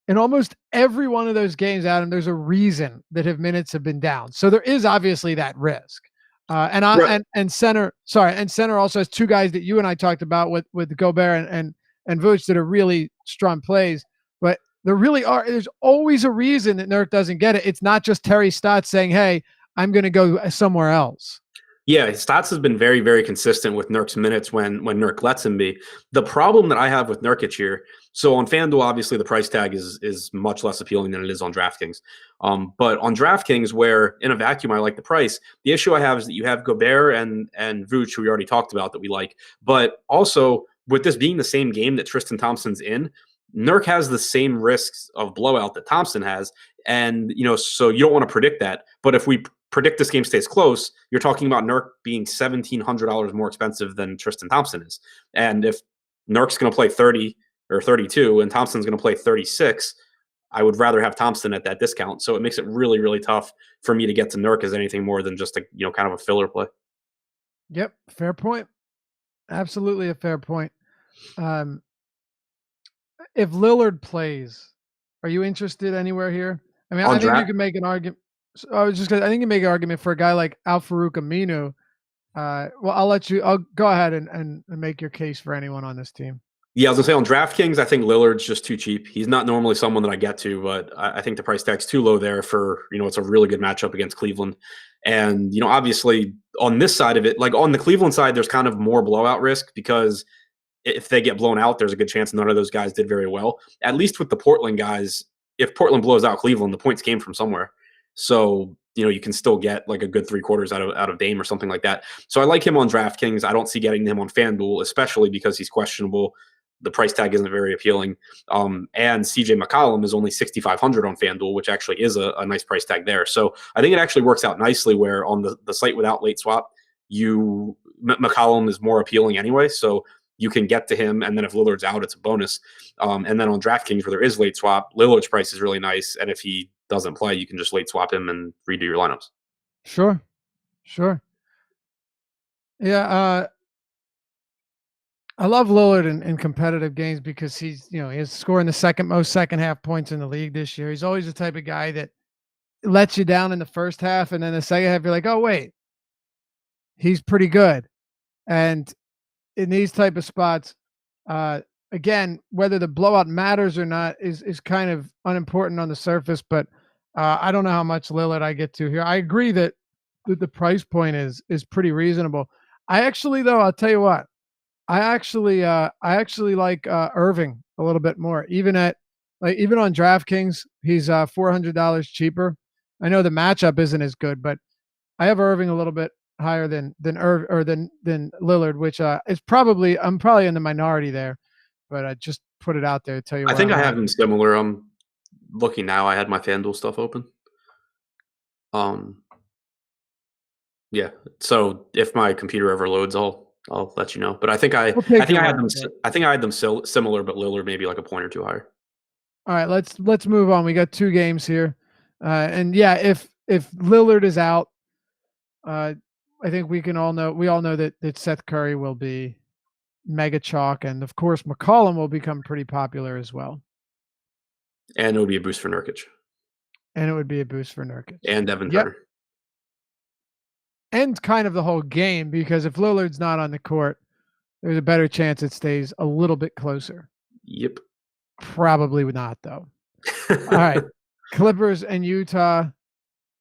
in almost every one of those games, Adam, there's a reason that minutes have been down. So there is obviously that risk. And center also has two guys that you and I talked about with Gobert and Vooch that are really strong plays. But there's always a reason that Nurk doesn't get it. It's not just Terry Stotts saying, hey, I'm going to go somewhere else. Yeah, Stotts has been very, very consistent with Nurk's minutes when Nurk lets him be. The problem that I have with Nurkic here, so on FanDuel, obviously the price tag is much less appealing than it is on DraftKings. But on DraftKings, where in a vacuum I like the price, the issue I have is that you have Gobert and Vooch, who we already talked about that we like. But also, with this being the same game that Tristan Thompson's in, Nurk has the same risks of blowout that Thompson has. And, so you don't want to predict that. But if we predict this game stays close, you're talking about Nurk being $1,700 more expensive than Tristan Thompson is. And if Nurk's going to play 30 or 32 and Thompson's going to play 36, I would rather have Thompson at that discount. So it makes it really, really tough for me to get to Nurk as anything more than just a, kind of a filler play. Yep. Fair point. Absolutely a fair point. If Lillard plays, are you interested anywhere here? I mean, I think you can make an argument. I think you can make an argument for a guy like Al-Farouq Aminu. I'll go ahead and make your case for anyone on this team. Yeah, I was gonna say on DraftKings, I think Lillard's just too cheap. He's not normally someone that I get to, but I think the price tag's too low there for, it's a really good matchup against Cleveland. And, obviously on this side of it, like on the Cleveland side, there's kind of more blowout risk because if they get blown out, there's a good chance none of those guys did very well. At least with the Portland guys, if Portland blows out Cleveland, the points came from somewhere. So, you can still get like a good 3/4 out of Dame or something like that. So I like him on DraftKings. I don't see getting him on FanDuel, especially because he's questionable. The price tag isn't very appealing. And CJ McCollum is only $6,500 on FanDuel, which actually is a nice price tag there. So I think it actually works out nicely where on the site without late swap, McCollum is more appealing anyway. So you can get to him, and then if Lillard's out, it's a bonus. And then on DraftKings, where there is late swap, Lillard's price is really nice. And if he doesn't play, you can just late swap him and redo your lineups. Sure. Yeah, I love Lillard in competitive games because he's scoring the second most second half points in the league this year. He's always the type of guy that lets you down in the first half, and then the second half you're like, oh wait, he's pretty good. And in these type of spots, again, whether the blowout matters or not is kind of unimportant on the surface, but I don't know how much Lillard I get to here. I agree that the price point is pretty reasonable. I actually, though, I'll tell you what, I actually like Irving a little bit more, even at Like even on DraftKings, he's $400 cheaper. I know the matchup isn't as good, but I have Irving a little bit higher than Lillard, which is probably I'm probably in the minority there, but I just put it out there to tell you. I think I'm I at. have them similar. I'm looking now. I had my FanDuel stuff open. Yeah. So if my computer ever loads, I'll let you know. But I think I had them similar, but Lillard maybe like a point or two higher. All right, let's move on. We got 2 games here, and yeah, if Lillard is out, I think we all know that Seth Curry will be mega chalk, and of course McCollum will become pretty popular as well. And it would be a boost for Nurkic. And it would be a boost for Nurkic. And Devin Turner. And kind of the whole game, because if Lillard's not on the court, there's a better chance it stays a little bit closer. Yep. Probably not, though. All right. Clippers and Utah.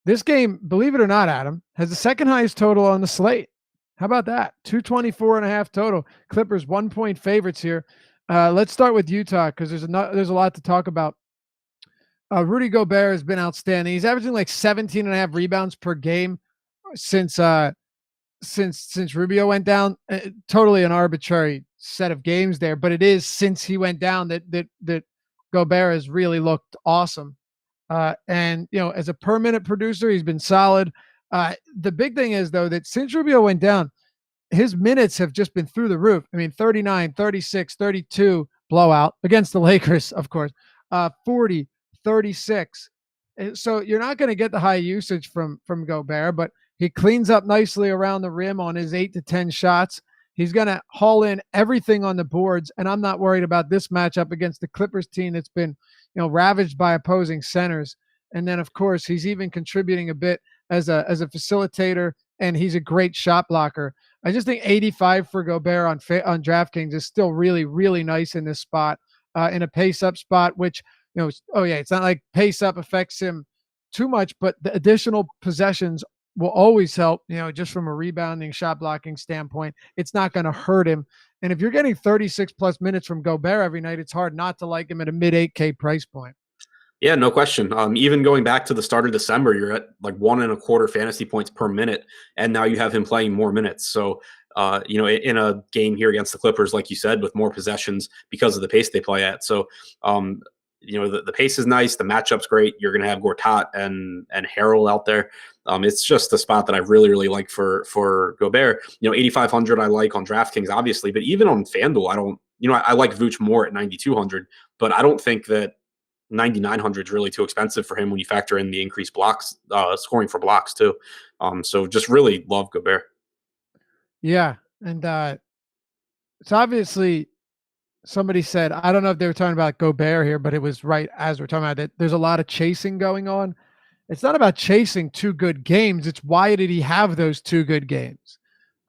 This game, believe it or not, Adam, has the second highest total on the slate. How about that? 224.5 total. Clippers 1-point favorites here. Let's start with Utah because there's a lot to talk about. Rudy Gobert has been outstanding. He's averaging like 17.5 rebounds per game since Rubio went down. Totally an arbitrary set of games there, but it is since he went down that Gobert has really looked awesome. And as a per minute producer, he's been solid. The big thing is though that since Rubio went down, his minutes have just been through the roof. I mean, 39, 36, 32 blowout against the Lakers, of course, 40, 36. So you're not going to get the high usage from Gobert, but he cleans up nicely around the rim on his 8 to 10 shots. He's going to haul in everything on the boards, and I'm not worried about this matchup against the Clippers team that's been, ravaged by opposing centers. And then, of course, he's even contributing a bit as a facilitator, and he's a great shot blocker. I just think 85 for Gobert on DraftKings is still really, really nice in this spot, in a pace-up spot, which, it's not like pace-up affects him too much, but the additional possessions will always help, just from a rebounding shot blocking standpoint. It's not going to hurt him. And if you're getting 36 plus minutes from Gobert every night, it's hard not to like him at a mid 8K price point. Yeah, no question. Even going back to the start of December, you're at like 1.25 fantasy points per minute. And now you have him playing more minutes. So, in a game here against the Clippers, like you said, with more possessions because of the pace they play at. So, the pace is nice. The matchup's great. You're going to have Gortat and Harrell out there. It's just a spot that I really, really like for Gobert. 8,500 I like on DraftKings, obviously, but even on FanDuel, I like Vooch more at 9,200, but I don't think that 9,900 is really too expensive for him when you factor in the increased blocks, scoring for blocks too. So just really love Gobert. Yeah, and it's obviously somebody said, I don't know if they were talking about Gobert here, but it was right as we're talking about it. There's a lot of chasing going on. It's not about chasing 2 good games. It's why did he have those 2 good games?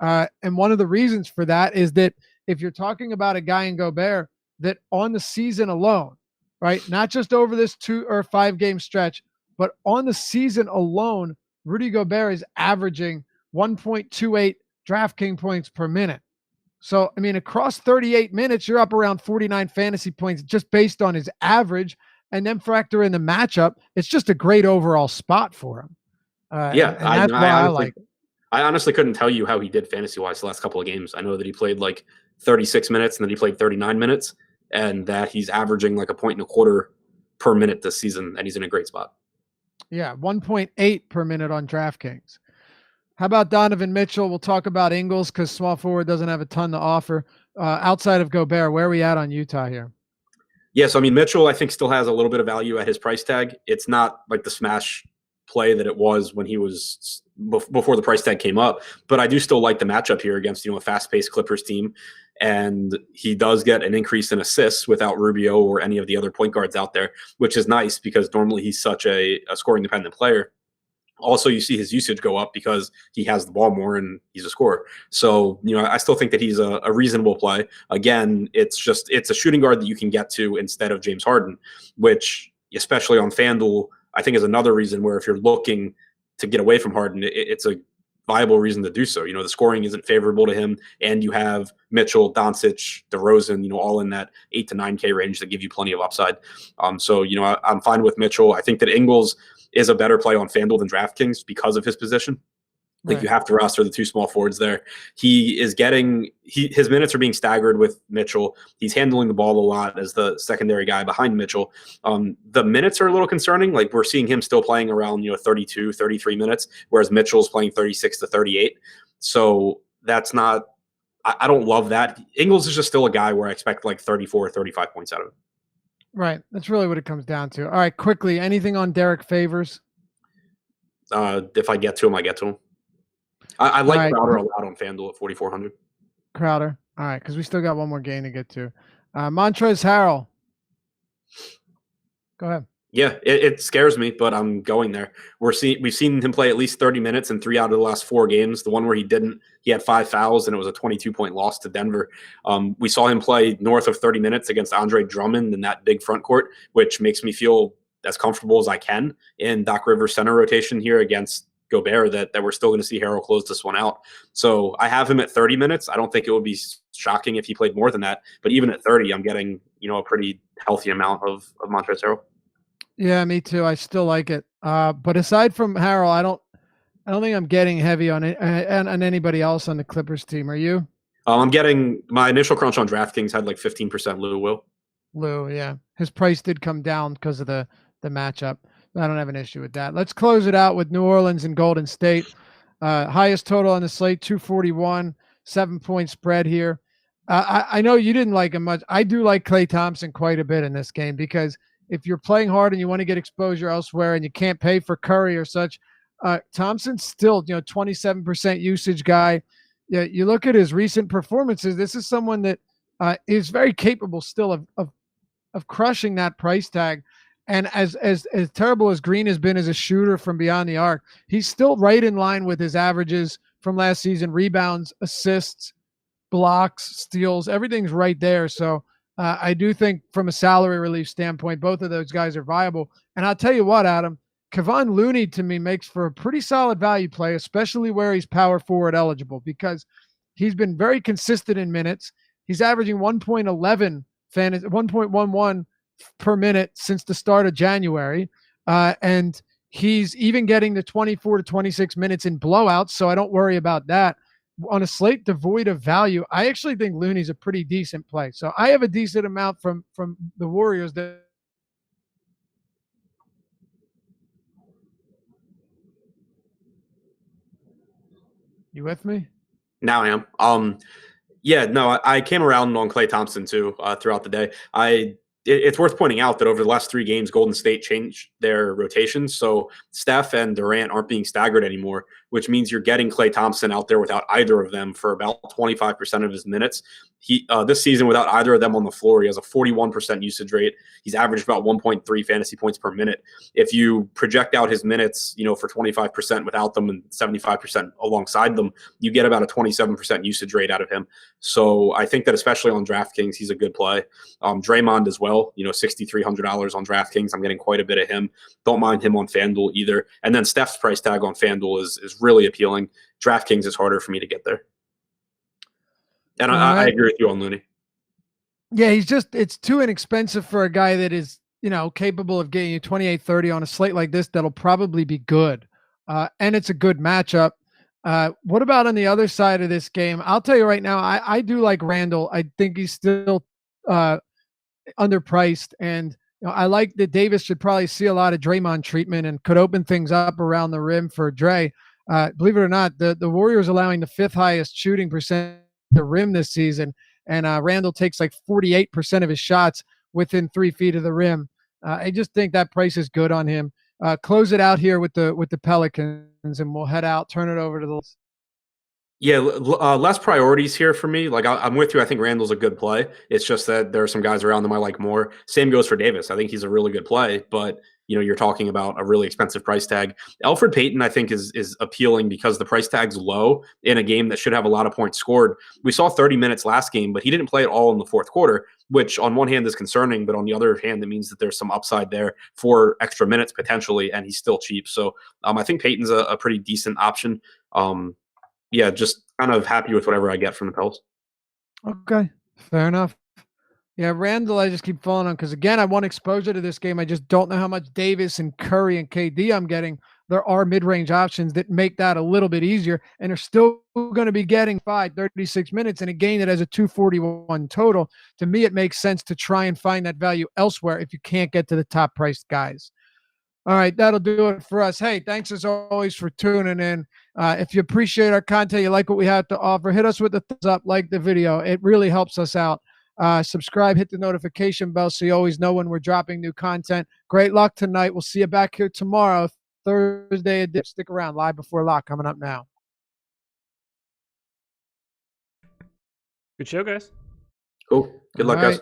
And one of the reasons for that is that if you're talking about a guy in Gobert that on the season alone, right, not just over this 2 or 5 game stretch, but on the season alone, Rudy Gobert is averaging 1.28 DraftKings points per minute. So, I mean, across 38 minutes, you're up around 49 fantasy points just based on his average. And then factor in the matchup. It's just a great overall spot for him. And that's why I like it. I honestly couldn't tell you how he did fantasy-wise the last couple of games. I know that he played like 36 minutes and then he played 39 minutes and that he's averaging like 1.25 per minute this season, and he's in a great spot. Yeah, 1.8 per minute on DraftKings. How about Donovan Mitchell? We'll talk about Ingles because small forward doesn't have a ton to offer. Outside of Gobert, where are we at on Utah here? Yeah, so I mean, Mitchell, I think, still has a little bit of value at his price tag. It's not like the smash play that it was when he was before the price tag came up, but I do still like the matchup here against, a fast-paced Clippers team. And he does get an increase in assists without Rubio or any of the other point guards out there, which is nice because normally he's such a scoring-dependent player. Also, you see his usage go up because he has the ball more and he's a scorer. So, I still think that he's a reasonable play. Again, it's a shooting guard that you can get to instead of James Harden, which, especially on FanDuel, I think is another reason where if you're looking to get away from Harden, it's a viable reason to do so. The scoring isn't favorable to him, and you have Mitchell, Doncic, DeRozan, all in that 8 to 9K range that give you plenty of upside. So I'm fine with Mitchell. I think that Ingles is a better play on FanDuel than DraftKings because of his position. Like you have to roster the two small forwards there. He is getting his minutes are being staggered with Mitchell. He's handling the ball a lot as the secondary guy behind Mitchell. The minutes are a little concerning. Like we're seeing him still playing around 32, 33 minutes, whereas Mitchell's playing 36 to 38. So that's not. I don't love that. Ingles is just still a guy where I expect like 34 or 35 points out of him. Right. That's really what it comes down to. All right, quickly, anything on Derek Favors? If I get to him, I get to him. I like Crowder a lot on FanDuel at 4,400. Crowder. All right, because we still got one more game to get to. Montrezl Harrell. Go ahead. Yeah, it scares me, but I'm going there. We've seen him play at least 30 minutes in 3 out of the last 4 games. The one where he didn't, he had 5 fouls, and it was a 22-point loss to Denver. We saw him play north of 30 minutes against Andre Drummond in that big front court, which makes me feel as comfortable as I can in Doc Rivers' center rotation here against Gobert that we're still going to see Harrell close this one out. So I have him at 30 minutes. I don't think it would be shocking if he played more than that. But even at 30, I'm getting a pretty healthy amount of Montrezl Harrell. Yeah, me too. I still like it. But aside from Harrell, I don't think I'm getting heavy on it on anybody else on the Clippers team. Are you? I'm getting my initial crunch on DraftKings had like 15% Lou, yeah. His price did come down because of the matchup. I don't have an issue with that. Let's close it out with New Orleans and Golden State. Highest total on the slate, 241, 7-point spread here. I know you didn't like him much. I do like Klay Thompson quite a bit in this game because if you're playing hard and you want to get exposure elsewhere and you can't pay for Curry or such, Thompson's still, 27% usage guy. Yeah, you look at his recent performances. This is someone that is very capable still of crushing that price tag. And as terrible as Green has been as a shooter from beyond the arc, he's still right in line with his averages from last season: rebounds, assists, blocks, steals. Everything's right there. So I do think from a salary relief standpoint, both of those guys are viable. And I'll tell you what, Adam, Kevon Looney to me makes for a pretty solid value play, especially where he's power forward eligible, because he's been very consistent in minutes. He's averaging 1.11 fantasy, 1.11 per minute since the start of January. And he's even getting the 24 to 26 minutes in blowouts. So I don't worry about that. On a slate devoid of value, I actually think Looney's a pretty decent play. So I have a decent amount from the Warriors that. You with me? Now I am. Yeah, no, I came around on Klay Thompson too throughout the day. It's worth pointing out that over the last 3 games, Golden State changed their rotations. So Steph and Durant aren't being staggered anymore, which means you're getting Klay Thompson out there without either of them for about 25% of his minutes. He this season, without either of them on the floor, he has a 41% usage rate. He's averaged about 1.3 fantasy points per minute. If you project out his minutes, for 25% without them and 75% alongside them, you get about a 27% usage rate out of him. So I think that especially on DraftKings, he's a good play. Draymond as well, $6,300 on DraftKings. I'm getting quite a bit of him. Don't mind him on FanDuel either. And then Steph's price tag on FanDuel is really appealing. DraftKings is harder for me to get there. And I agree with you on Looney. Yeah, it's too inexpensive for a guy that is, capable of getting you 28-30 on a slate like this. That'll probably be good. And it's a good matchup. What about on the other side of this game? I'll tell you right now, I do like Randall. I think he's still underpriced. And I like that Davis should probably see a lot of Draymond treatment and could open things up around the rim for Dre. Believe it or not, the Warriors allowing the 5th highest shooting percent the rim this season, and Randall takes like 48% of his shots within 3 feet of the rim. I just think that price is good on him. Close it out here with the Pelicans, and we'll head out. Turn it over to the. Yeah, less priorities here for me. Like I'm with you. I think Randall's a good play. It's just that there are some guys around them I like more. Same goes for Davis. I think he's a really good play, but you're talking about a really expensive price tag. Elfrid Payton, I think, is appealing because the price tag's low in a game that should have a lot of points scored. We saw 30 minutes last game, but he didn't play at all in the fourth quarter which on one hand is concerning, but on the other hand, it means that there's some upside there for extra minutes potentially, and he's still cheap. So I think Peyton's a pretty decent option. Yeah, just kind of happy with whatever I get from the Pels. Okay, fair enough. Yeah, Randall, I just keep falling on because, again, I want exposure to this game. I just don't know how much Davis and Curry and KD I'm getting. There are mid-range options that make that a little bit easier and are still going to be getting 36 minutes in a game that has a 241 total. To me, it makes sense to try and find that value elsewhere if you can't get to the top-priced guys. All right, that'll do it for us. Hey, thanks as always for tuning in. If you appreciate our content, you like what we have to offer, hit us with a thumbs up, like the video. It really helps us out. Subscribe, hit the notification bell so you always know when we're dropping new content. Great luck tonight. We'll see you back here tomorrow, Thursday. Stick around. Live Before Lock coming up now. Good show, guys. Cool. Good luck, guys.